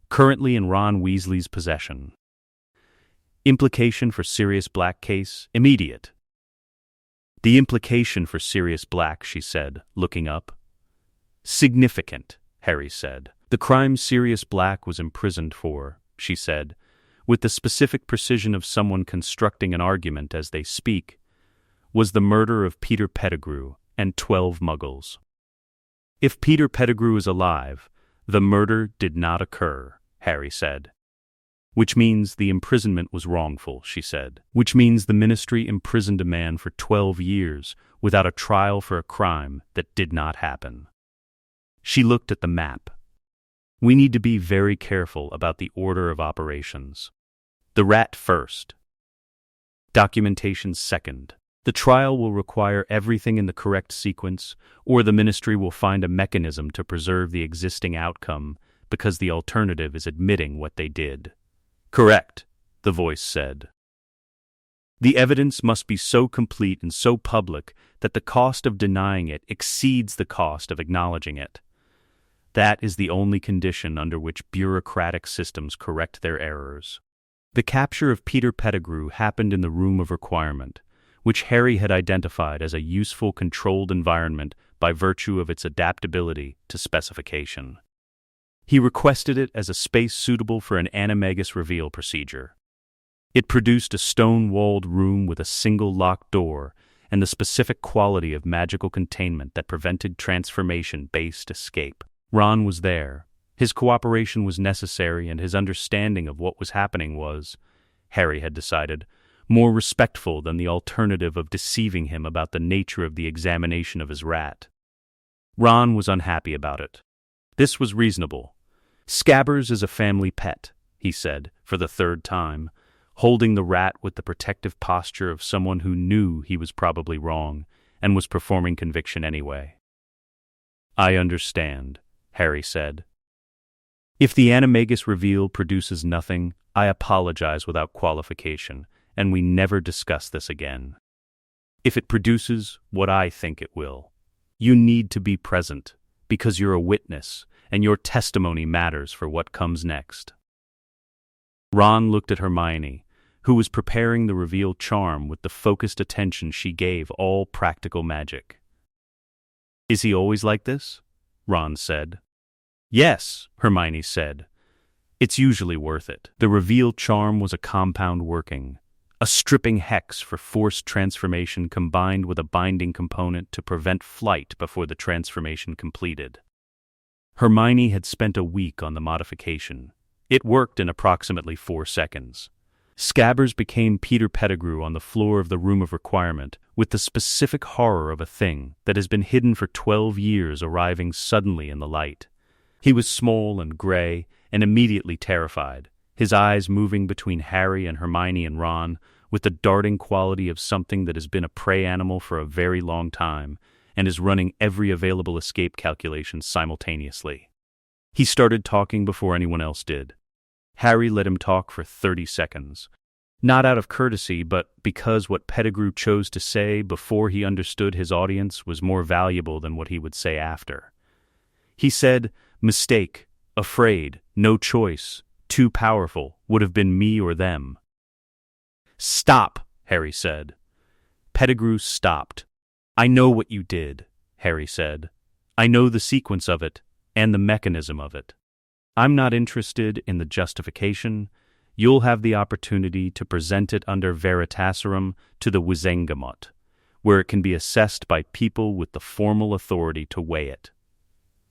currently in Ron Weasley's possession. Implication for Sirius Black case, immediate. The implication for Sirius Black, she said, looking up. Significant, Harry said. The crime Sirius Black was imprisoned for, she said, with the specific precision of someone constructing an argument as they speak, was the murder of Peter Pettigrew and 12 Muggles. If Peter Pettigrew is alive, the murder did not occur, Harry said. Which means the imprisonment was wrongful, she said. Which means the ministry imprisoned a man for 12 years without a trial for a crime that did not happen. She looked at the map. We need to be very careful about the order of operations. The rat first. Documentation second. The trial will require everything in the correct sequence, or the ministry will find a mechanism to preserve the existing outcome because the alternative is admitting what they did. Correct, the voice said. The evidence must be so complete and so public that the cost of denying it exceeds the cost of acknowledging it. That is the only condition under which bureaucratic systems correct their errors. The capture of Peter Pettigrew happened in the Room of Requirement, which Harry had identified as a useful controlled environment by virtue of its adaptability to specification. He requested it as a space suitable for an animagus reveal procedure. It produced a stone-walled room with a single locked door and the specific quality of magical containment that prevented transformation-based escape. Ron was there. His cooperation was necessary, and his understanding of what was happening was, Harry had decided, more respectful than the alternative of deceiving him about the nature of the examination of his rat. Ron was unhappy about it. This was reasonable. Scabbers is a family pet, he said, for the third time, holding the rat with the protective posture of someone who knew he was probably wrong and was performing conviction anyway. I understand, Harry said. If the animagus reveal produces nothing, I apologize without qualification, and we never discuss this again. If it produces what I think it will, you need to be present, because you're a witness, and your testimony matters for what comes next. Ron looked at Hermione, who was preparing the reveal charm with the focused attention she gave all practical magic. Is he always like this? Ron said. Yes, Hermione said. It's usually worth it. The reveal charm was a compound working, a stripping hex for forced transformation combined with a binding component to prevent flight before the transformation completed. Hermione had spent a week on the modification. It worked in approximately 4 seconds. Scabbers became Peter Pettigrew on the floor of the Room of Requirement with the specific horror of a thing that has been hidden for 12 years arriving suddenly in the light. He was small and gray and immediately terrified, his eyes moving between Harry and Hermione and Ron with the darting quality of something that has been a prey animal for a very long time and is running every available escape calculation simultaneously. He started talking before anyone else did. Harry let him talk for 30 seconds. Not out of courtesy, but because what Pettigrew chose to say before he understood his audience was more valuable than what he would say after. He said, "Mistake, afraid, no choice, too powerful, would have been me or them." "Stop," Harry said. Pettigrew stopped. "I know what you did," Harry said. "I know the sequence of it, and the mechanism of it. I'm not interested in the justification. You'll have the opportunity to present it under Veritaserum to the Wizengamot, where it can be assessed by people with the formal authority to weigh it."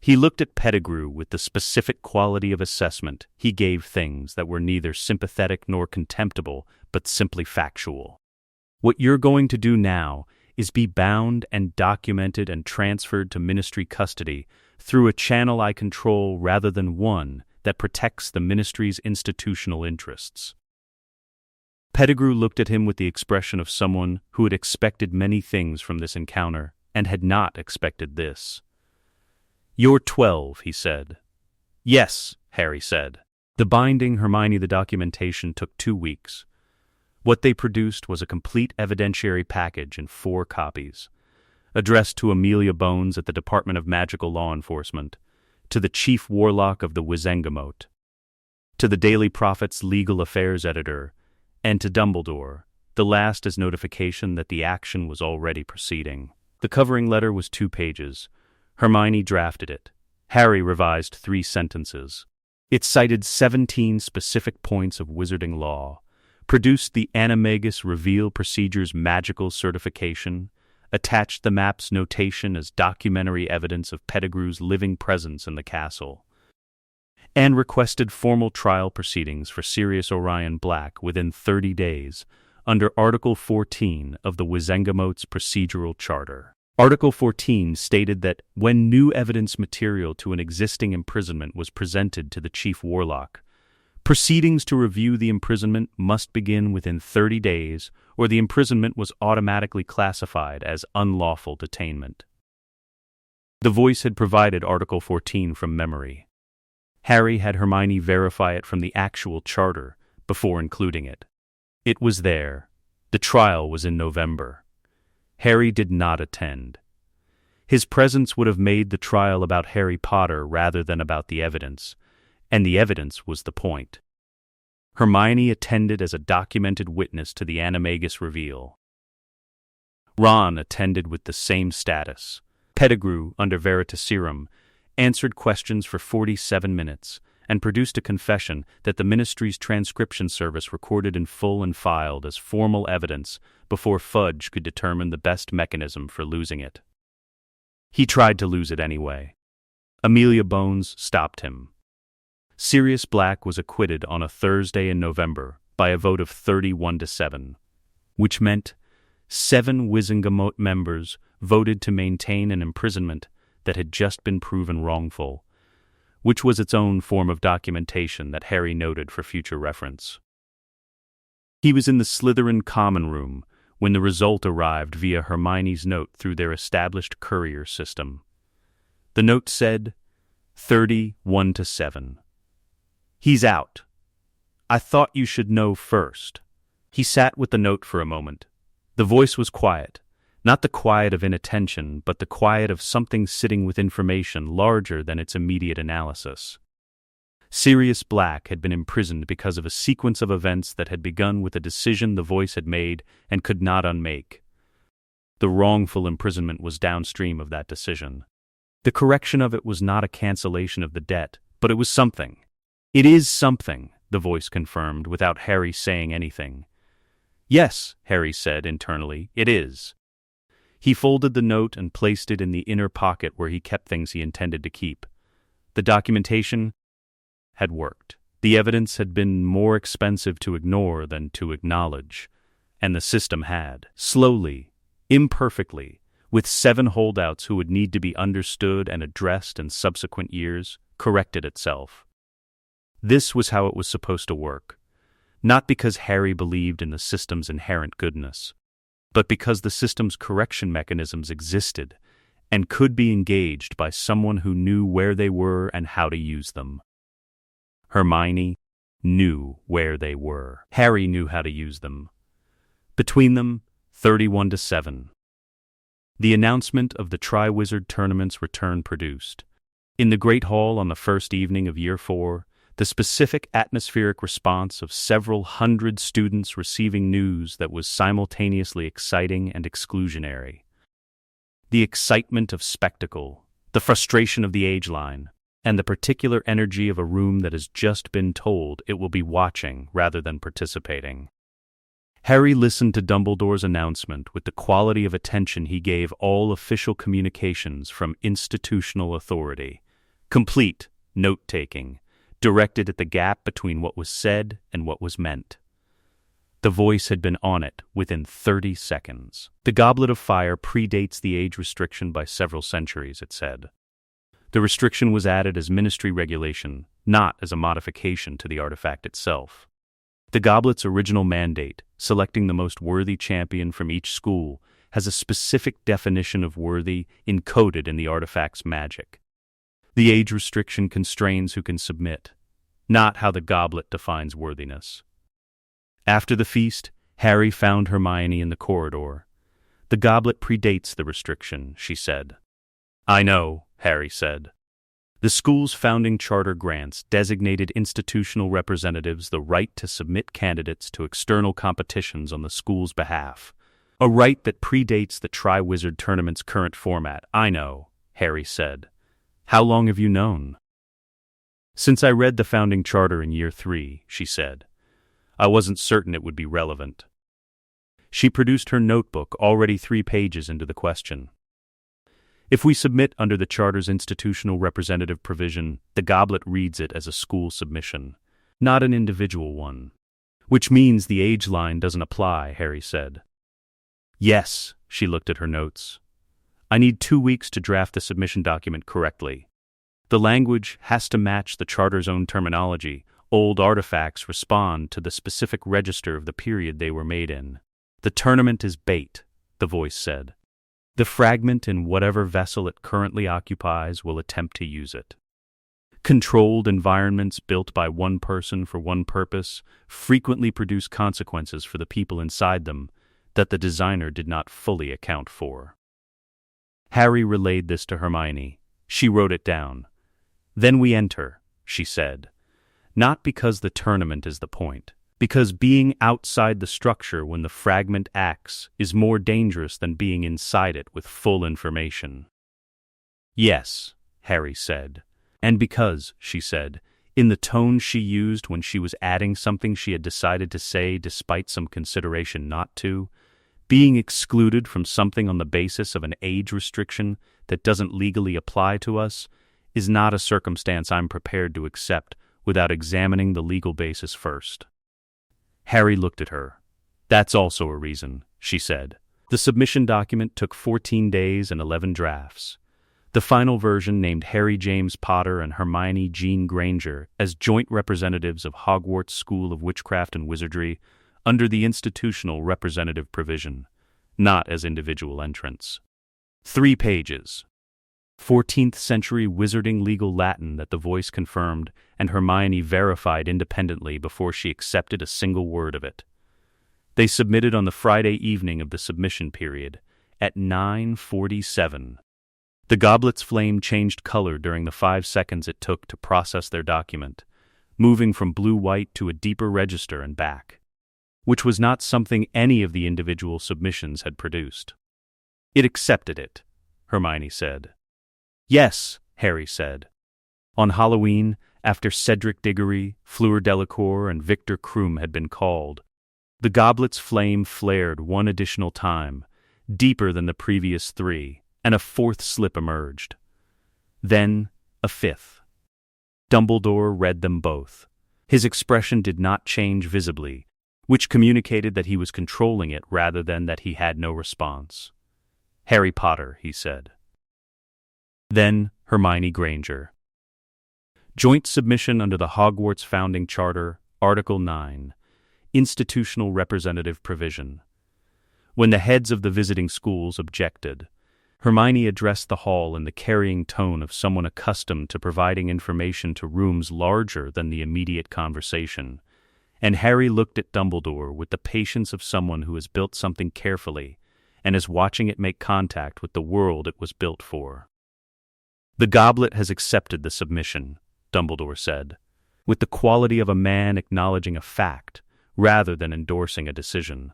He looked at Pettigrew with the specific quality of assessment he gave things that were neither sympathetic nor contemptible, but simply factual. "What you're going to do now is be bound and documented and transferred to ministry custody through a channel I control rather than one that protects the ministry's institutional interests." Pettigrew looked at him with the expression of someone who had expected many things from this encounter and had not expected this. "You're 12, he said. "Yes," Harry said. The binding, Hermione, the documentation took 2 weeks. What they produced was a complete evidentiary package in 4 copies, addressed to Amelia Bones at the Department of Magical Law Enforcement, to the Chief Warlock of the Wizengamot, to the Daily Prophet's Legal Affairs Editor, and to Dumbledore, the last as notification that the action was already proceeding. The covering letter was 2 pages. Hermione drafted it. Harry revised 3 sentences. It cited 17 specific points of wizarding law, produced the Animagus Reveal Procedure's magical certification, attached the map's notation as documentary evidence of Pettigrew's living presence in the castle, and requested formal trial proceedings for Sirius Orion Black within 30 days under Article 14 of the Wizengamote's procedural charter. Article 14 stated that when new evidence material to an existing imprisonment was presented to the Chief Warlock, proceedings to review the imprisonment must begin within 30 days, or the imprisonment was automatically classified as unlawful detainment. The voice had provided Article 14 from memory. Harry had Hermione verify it from the actual charter before including it. It was there. The trial was in November. Harry did not attend. His presence would have made the trial about Harry Potter rather than about the evidence, and the evidence was the point. Hermione attended as a documented witness to the Animagus reveal. Ron attended with the same status. Pettigrew, under Veritaserum, answered questions for 47 minutes and produced a confession that the Ministry's transcription service recorded in full and filed as formal evidence before Fudge could determine the best mechanism for losing it. He tried to lose it anyway. Amelia Bones stopped him. Sirius Black was acquitted on a Thursday in November by a vote of 31-7, which meant 7 Wizengamote members voted to maintain an imprisonment that had just been proven wrongful, which was its own form of documentation that Harry noted for future reference. He was in the Slytherin common room when the result arrived via Hermione's note through their established courier system. The note said, 31-7. He's out. I thought you should know first. He sat with the note for a moment. The voice was quiet, not the quiet of inattention, but the quiet of something sitting with information larger than its immediate analysis. Sirius Black had been imprisoned because of a sequence of events that had begun with a decision the voice had made and could not unmake. The wrongful imprisonment was downstream of that decision. The correction of it was not a cancellation of the debt, but it was something. It is something, the voice confirmed without Harry saying anything. Yes, Harry said internally, it is. He folded the note and placed it in the inner pocket where he kept things he intended to keep. The documentation had worked. The evidence had been more expensive to ignore than to acknowledge, and the system had, slowly, imperfectly, with 7 holdouts who would need to be understood and addressed in subsequent years, corrected itself. This was how it was supposed to work, not because Harry believed in the system's inherent goodness, but because the system's correction mechanisms existed and could be engaged by someone who knew where they were and how to use them. Hermione knew where they were. Harry knew how to use them. Between them, 31-7. The announcement of the Triwizard Tournament's return produced. In the Great Hall on the first evening of Year 4, the specific atmospheric response of several hundred students receiving news that was simultaneously exciting and exclusionary. The excitement of spectacle, the frustration of the age line, and the particular energy of a room that has just been told it will be watching rather than participating. Harry listened to Dumbledore's announcement with the quality of attention he gave all official communications from institutional authority. Complete note-taking, directed at the gap between what was said and what was meant. The voice had been on it within 30 seconds. The Goblet of Fire predates the age restriction by several centuries, it said. The restriction was added as ministry regulation, not as a modification to the artifact itself. The Goblet's original mandate, selecting the most worthy champion from each school, has a specific definition of worthy encoded in the artifact's magic. The age restriction constrains who can submit, not how the Goblet defines worthiness. After the feast, Harry found Hermione in the corridor. The Goblet predates the restriction, she said. I know, Harry said. The school's founding charter grants designated institutional representatives the right to submit candidates to external competitions on the school's behalf, a right that predates the Triwizard Tournament's current format. I know, Harry said. How long have you known? Since I read the founding charter in Year 3, she said. I wasn't certain it would be relevant. She produced her notebook already 3 pages into the question. If we submit under the Charter's institutional representative provision, the goblet reads it as a school submission, not an individual one. Which means the age line doesn't apply, Harry said. Yes, she looked at her notes. I need 2 weeks to draft the submission document correctly. The language has to match the Charter's own terminology. Old artifacts respond to the specific register of the period they were made in. The tournament is bait, the voice said. The fragment in whatever vessel it currently occupies will attempt to use it. Controlled environments built by one person for one purpose frequently produce consequences for the people inside them that the designer did not fully account for. Harry relayed this to Hermione. She wrote it down. Then we enter, she said. Not because the tournament is the point, because being outside the structure when the fragment acts is more dangerous than being inside it with full information. Yes, Harry said. And because, she said, in the tone she used when she was adding something she had decided to say despite some consideration not to, being excluded from something on the basis of an age restriction that doesn't legally apply to us is not a circumstance I'm prepared to accept without examining the legal basis first. Harry looked at her. That's also a reason, she said. The submission document took 14 days and 11 drafts. The final version named Harry James Potter and Hermione Jean Granger as joint representatives of Hogwarts School of Witchcraft and Wizardry under the institutional representative provision, not as individual entrants. 3 pages. 14th century wizarding legal Latin that the voice confirmed and Hermione verified independently before she accepted a single word of it. They submitted on the Friday evening of the submission period at 9:47. The goblet's flame changed color during the 5 seconds it took to process their document, moving from blue-white to a deeper register and back, which was not something any of the individual submissions had produced. It accepted it, Hermione said. Yes, Harry said. On Halloween, after Cedric Diggory, Fleur Delacour, and Victor Krum had been called, the goblet's flame flared one additional time, deeper than the previous 3, and a 4th slip emerged. Then, a 5th. Dumbledore read them both. His expression did not change visibly, which communicated that he was controlling it rather than that he had no response. Harry Potter, he said. Then, Hermione Granger. Joint submission under the Hogwarts Founding Charter, Article 9, Institutional Representative Provision. When the heads of the visiting schools objected, Hermione addressed the hall in the carrying tone of someone accustomed to providing information to rooms larger than the immediate conversation, and Harry looked at Dumbledore with the patience of someone who has built something carefully and is watching it make contact with the world it was built for. The goblet has accepted the submission, Dumbledore said, with the quality of a man acknowledging a fact rather than endorsing a decision.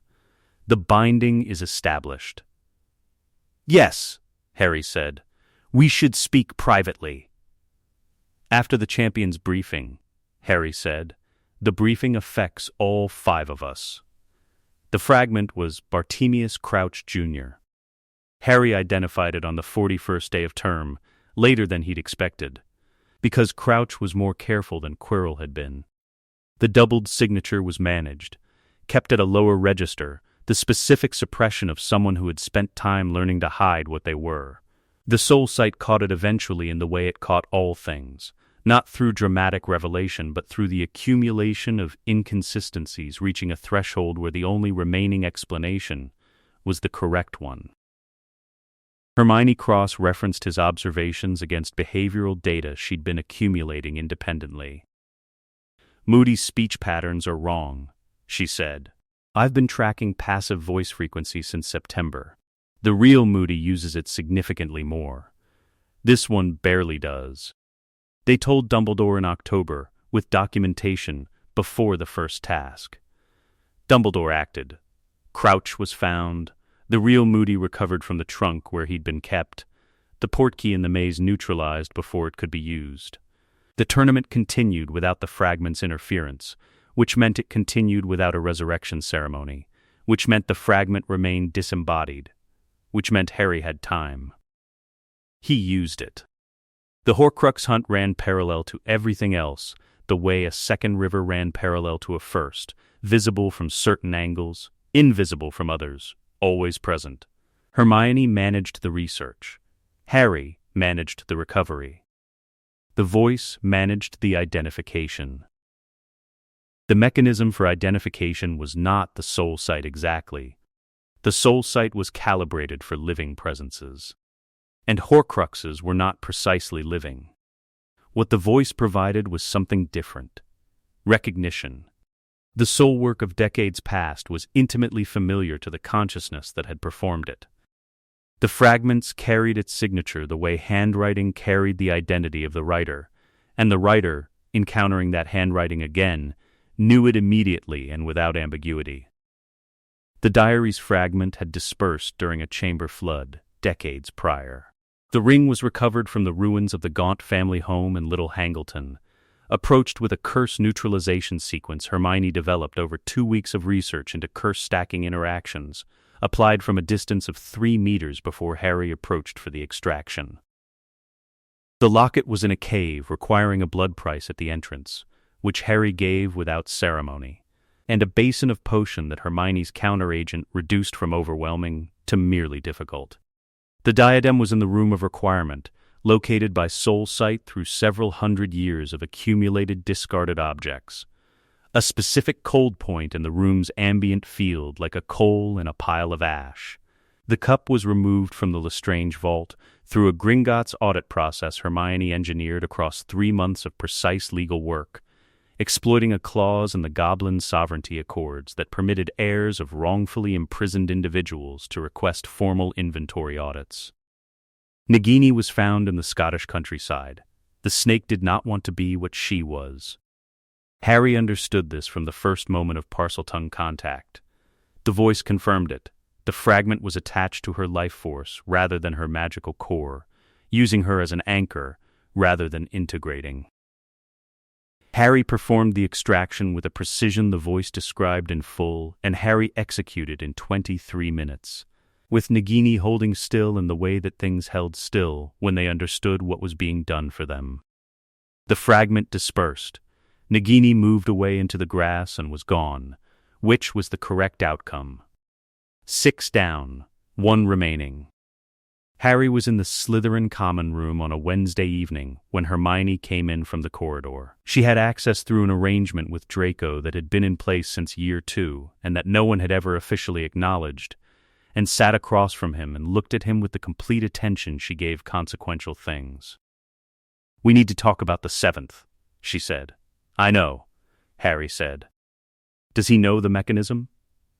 The binding is established. Yes, Harry said. We should speak privately. After the champion's briefing, Harry said, the briefing affects all 5 of us. The fragment was Bartemius Crouch Jr. Harry identified it on the 41st day of term, later than he'd expected, because Crouch was more careful than Quirrell had been. The doubled signature was managed, kept at a lower register, the specific suppression of someone who had spent time learning to hide what they were. The soul sight caught it eventually in the way it caught all things, not through dramatic revelation but through the accumulation of inconsistencies reaching a threshold where the only remaining explanation was the correct one. Hermione cross-referenced his observations against behavioral data she'd been accumulating independently. Moody's speech patterns are wrong, she said. I've been tracking passive voice frequency since September. The real Moody uses it significantly more. This one barely does. They told Dumbledore in October, with documentation, before the first task. Dumbledore acted. Crouch was found. The real Moody recovered from the trunk where he'd been kept. The portkey in the maze neutralized before it could be used. The tournament continued without the fragment's interference, which meant it continued without a resurrection ceremony, which meant the fragment remained disembodied, which meant Harry had time. He used it. The Horcrux hunt ran parallel to everything else, the way a second river ran parallel to a first, visible from certain angles, invisible from others, always present. Hermione managed the research. Harry managed the recovery. The voice managed the identification. The mechanism for identification was not the soul sight exactly. The soul sight was calibrated for living presences. And Horcruxes were not precisely living. What the voice provided was something different. Recognition. The soul work of decades past was intimately familiar to the consciousness that had performed it. The fragments carried its signature the way handwriting carried the identity of the writer, and the writer, encountering that handwriting again, knew it immediately and without ambiguity. The diary's fragment had dispersed during a chamber flood, decades prior. The ring was recovered from the ruins of the Gaunt family home in Little Hangleton, approached with a curse neutralization sequence Hermione developed over 2 weeks of research into curse stacking interactions, applied from a distance of 3 meters before Harry approached for the extraction. The locket was in a cave requiring a blood price at the entrance, which Harry gave without ceremony, and a basin of potion that Hermione's counteragent reduced from overwhelming to merely difficult. The diadem was in the room of requirement, located by soul sight through several hundred years of accumulated discarded objects. A specific cold point in the room's ambient field like a coal in a pile of ash. The cup was removed from the Lestrange vault through a Gringotts audit process Hermione engineered across 3 months of precise legal work, exploiting a clause in the Goblin Sovereignty Accords that permitted heirs of wrongfully imprisoned individuals to request formal inventory audits. Nagini was found in the Scottish countryside. The snake did not want to be what she was. Harry understood this from the first moment of Parseltongue contact. The voice confirmed it. The fragment was attached to her life force rather than her magical core, using her as an anchor rather than integrating. Harry performed the extraction with a precision the voice described in full, and Harry executed in 23 minutes, with Nagini holding still in the way that things held still when they understood what was being done for them. The fragment dispersed. Nagini moved away into the grass and was gone, which was the correct outcome. 6 down, 1 remaining. Harry was in the Slytherin common room on a Wednesday evening when Hermione came in from the corridor. She had access through an arrangement with Draco that had been in place since year 2 and that no one had ever officially acknowledged, and sat across from him and looked at him with the complete attention she gave consequential things. "We need to talk about the 7th, she said. "I know," Harry said. "Does he know the mechanism?"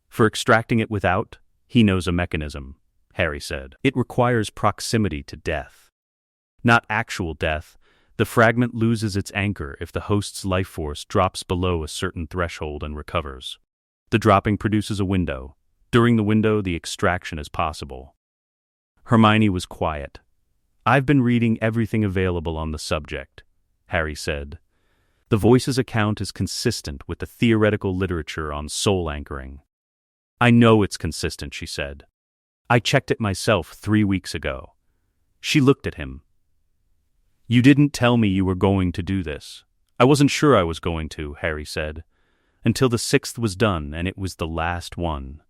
"For extracting it without, he knows a mechanism," Harry said. "It requires proximity to death. Not actual death. The fragment loses its anchor if the host's life force drops below a certain threshold and recovers. The dropping produces a window. During the window, the extraction is possible." Hermione was quiet. "I've been reading everything available on the subject," Harry said. "The voice's account is consistent with the theoretical literature on soul anchoring." "I know it's consistent," she said. "I checked it myself 3 weeks ago." She looked at him. "You didn't tell me you were going to do this." "I wasn't sure I was going to," Harry said, "until the 6th was done, and it was the last one."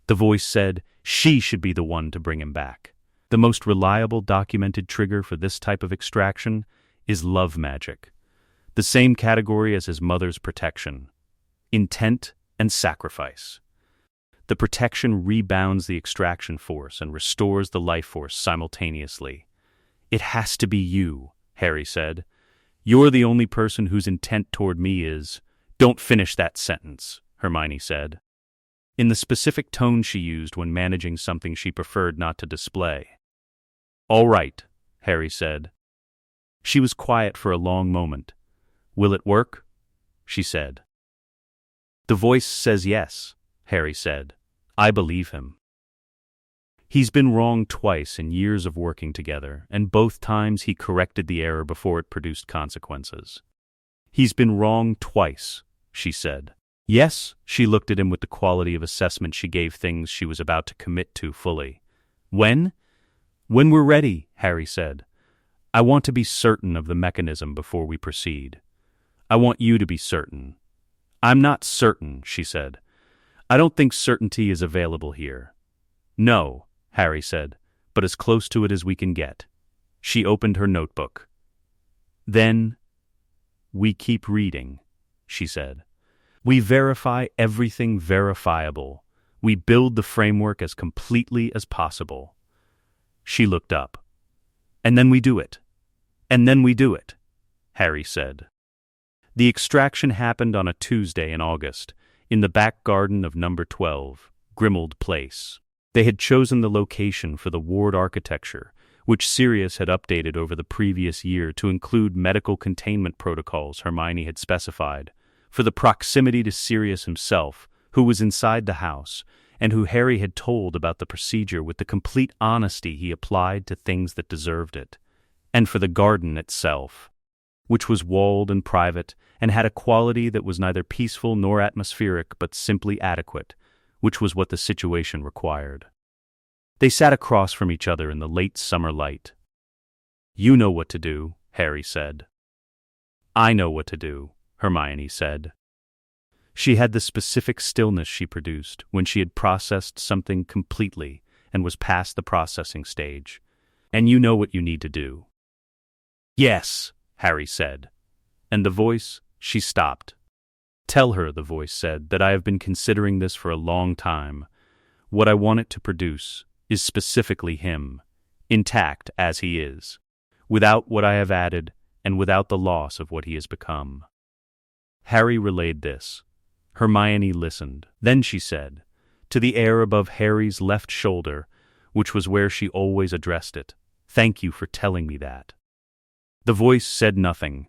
The voice said she should be the one to bring him back. The most reliable documented trigger for this type of extraction is love magic, the same category as his mother's protection, intent and sacrifice. The protection rebounds the extraction force and restores the life force simultaneously. "It has to be you," Harry said. "You're the only person whose intent toward me is—" "Don't finish that sentence," Hermione said, in the specific tone she used when managing something she preferred not to display. "All right," Harry said. She was quiet for a long moment. "Will it work?" she said. "The voice says yes," Harry said. "I believe him. He's been wrong twice in years of working together, and both times he corrected the error before it produced consequences." "He's been wrong twice," she said. "Yes," she looked at him with the quality of assessment she gave things she was about to commit to fully. "When?" "When we're ready," Harry said. "I want to be certain of the mechanism before we proceed. I want you to be certain." "I'm not certain," she said. "I don't think certainty is available here." "No," Harry said, "but as close to it as we can get." She opened her notebook. "Then we keep reading," she said. "We verify everything verifiable. We build the framework as completely as possible." She looked up. "And then we do it. And then we do it," Harry said. The extraction happened on a Tuesday in August, in the back garden of number 12, Grimmauld Place. They had chosen the location for the ward architecture, which Sirius had updated over the previous year to include medical containment protocols Hermione had specified, for the proximity to Sirius himself, who was inside the house, and who Harry had told about the procedure with the complete honesty he applied to things that deserved it, and for the garden itself, which was walled and private, and had a quality that was neither peaceful nor atmospheric but simply adequate, which was what the situation required. They sat across from each other in the late summer light. "You know what to do," Harry said. "I know what to do," Hermione said. She had the specific stillness she produced when she had processed something completely and was past the processing stage. "And you know what you need to do." "Yes," Harry said. "And the voice?" She stopped. "Tell her," the voice said, "that I have been considering this for a long time. What I want it to produce is specifically him, intact as he is, without what I have added and without the loss of what he has become." Harry relayed this. Hermione listened. Then she said, to the air above Harry's left shoulder, which was where she always addressed it, "Thank you for telling me that." The voice said nothing.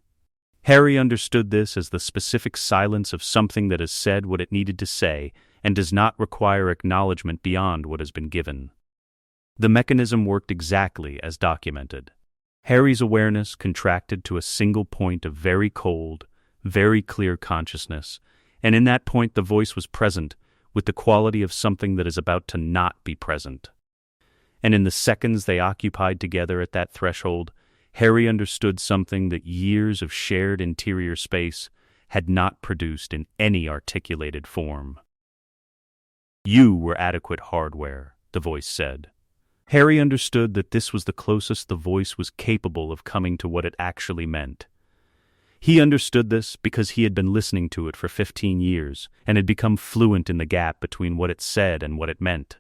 Harry understood this as the specific silence of something that has said what it needed to say and does not require acknowledgement beyond what has been given. The mechanism worked exactly as documented. Harry's awareness contracted to a single point of very cold, very clear consciousness, and in that point the voice was present with the quality of something that is about to not be present. And in the seconds they occupied together at that threshold, Harry understood something that years of shared interior space had not produced in any articulated form. "You were adequate hardware," the voice said. Harry understood that this was the closest the voice was capable of coming to what it actually meant. He understood this because he had been listening to it for 15 years and had become fluent in the gap between what it said and what it meant.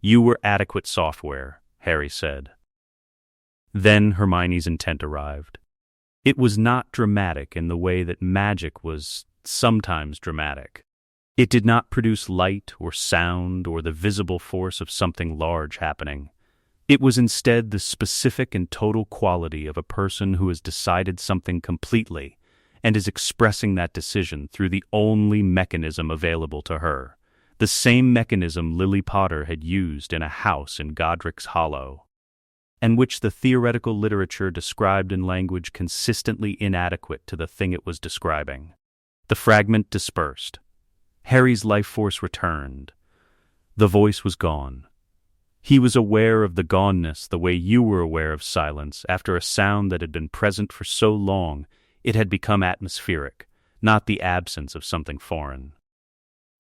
"You were adequate software," Harry said. Then Hermione's intent arrived. It was not dramatic in the way that magic was sometimes dramatic. It did not produce light or sound or the visible force of something large happening. It was instead the specific and total quality of a person who has decided something completely and is expressing that decision through the only mechanism available to her, the same mechanism Lily Potter had used in a house in Godric's Hollow, and which the theoretical literature described in language consistently inadequate to the thing it was describing. The fragment dispersed. Harry's life force returned. The voice was gone. He was aware of the goneness the way you were aware of silence after a sound that had been present for so long it had become atmospheric, not the absence of something foreign,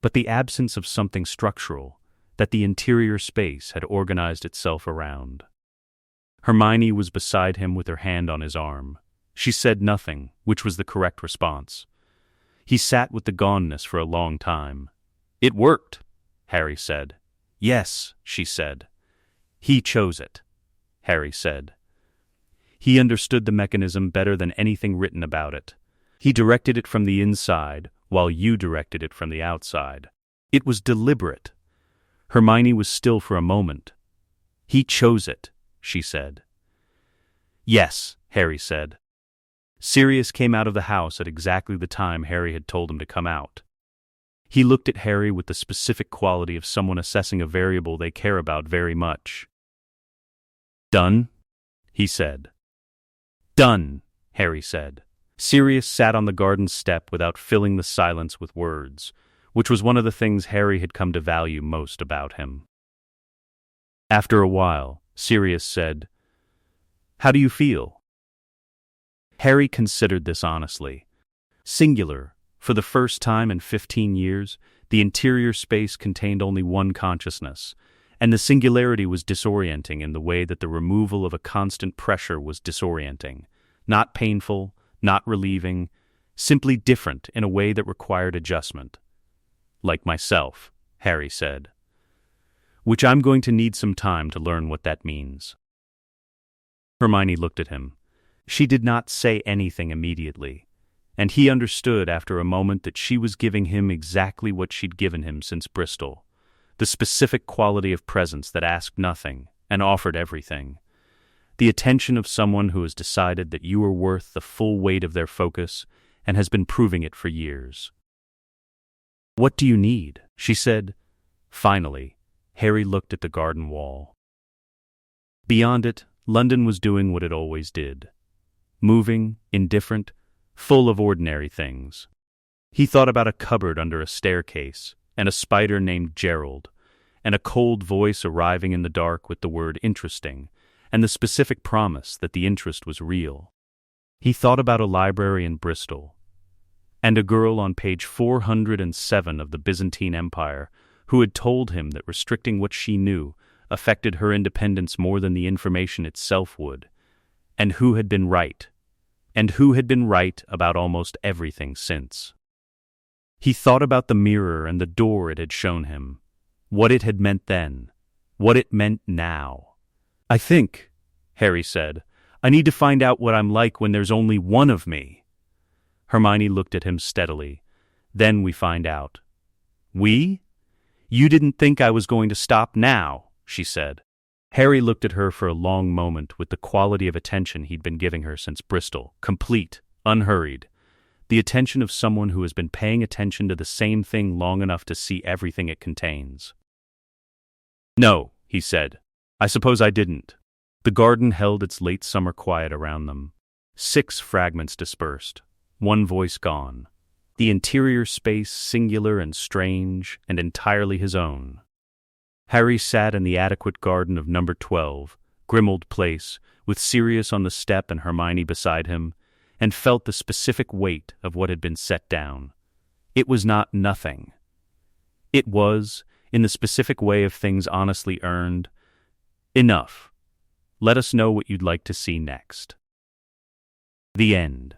but the absence of something structural that the interior space had organized itself around. Hermione was beside him with her hand on his arm. She said nothing, which was the correct response. He sat with the goneness for a long time. "It worked," Harry said. "Yes," she said. "He chose it," Harry said. He understood the mechanism better than anything written about it. He directed it from the inside, while you directed it from the outside. It was deliberate. Hermione was still for a moment. "He chose it," she said. "Yes," Harry said. Sirius came out of the house at exactly the time Harry had told him to come out. He looked at Harry with the specific quality of someone assessing a variable they care about very much. "Done?" he said. "Done," Harry said. Sirius sat on the garden step without filling the silence with words, which was one of the things Harry had come to value most about him. After a while, Sirius said, How do you feel? Harry considered this honestly. Singular, for the first time in 15 years, the interior space contained only one consciousness, and the singularity was disorienting in the way that the removal of a constant pressure was disorienting. Not painful, not relieving, simply different in a way that required adjustment. Like myself, Harry said. Which I'm going to need some time to learn what that means. Hermione looked at him. She did not say anything immediately, and he understood after a moment that she was giving him exactly what she'd given him since Bristol, the specific quality of presence that asked nothing and offered everything. The attention of someone who has decided that you are worth the full weight of their focus and has been proving it for years. "What do you need?" she said. Finally, Harry looked at the garden wall. Beyond it, London was doing what it always did. Moving, indifferent, full of ordinary things. He thought about a cupboard under a staircase, and a spider named Gerald, and a cold voice arriving in the dark with the word interesting, and the specific promise that the interest was real. He thought about a library in Bristol, and a girl on page 407 of the Byzantine Empire who had told him that restricting what she knew affected her independence more than the information itself would, and who had been right about almost everything since. He thought about the mirror and the door it had shown him, what it had meant then, what it meant now. "I think," Harry said, "I need to find out what I'm like when there's only one of me." Hermione looked at him steadily. "Then we find out." "We? You didn't think I was going to stop now," she said. Harry looked at her for a long moment with the quality of attention he'd been giving her since Bristol, complete, unhurried. The attention of someone who has been paying attention to the same thing long enough to see everything it contains. "No," he said. "I suppose I didn't." The garden held its late summer quiet around them. 6 fragments dispersed, one voice gone. The interior space singular and strange and entirely his own. Harry sat in the adequate garden of number 12, Grimmauld Place, with Sirius on the step and Hermione beside him, and felt the specific weight of what had been set down. It was not nothing. It was, in the specific way of things honestly earned, enough. Let us know what you'd like to see next. The end.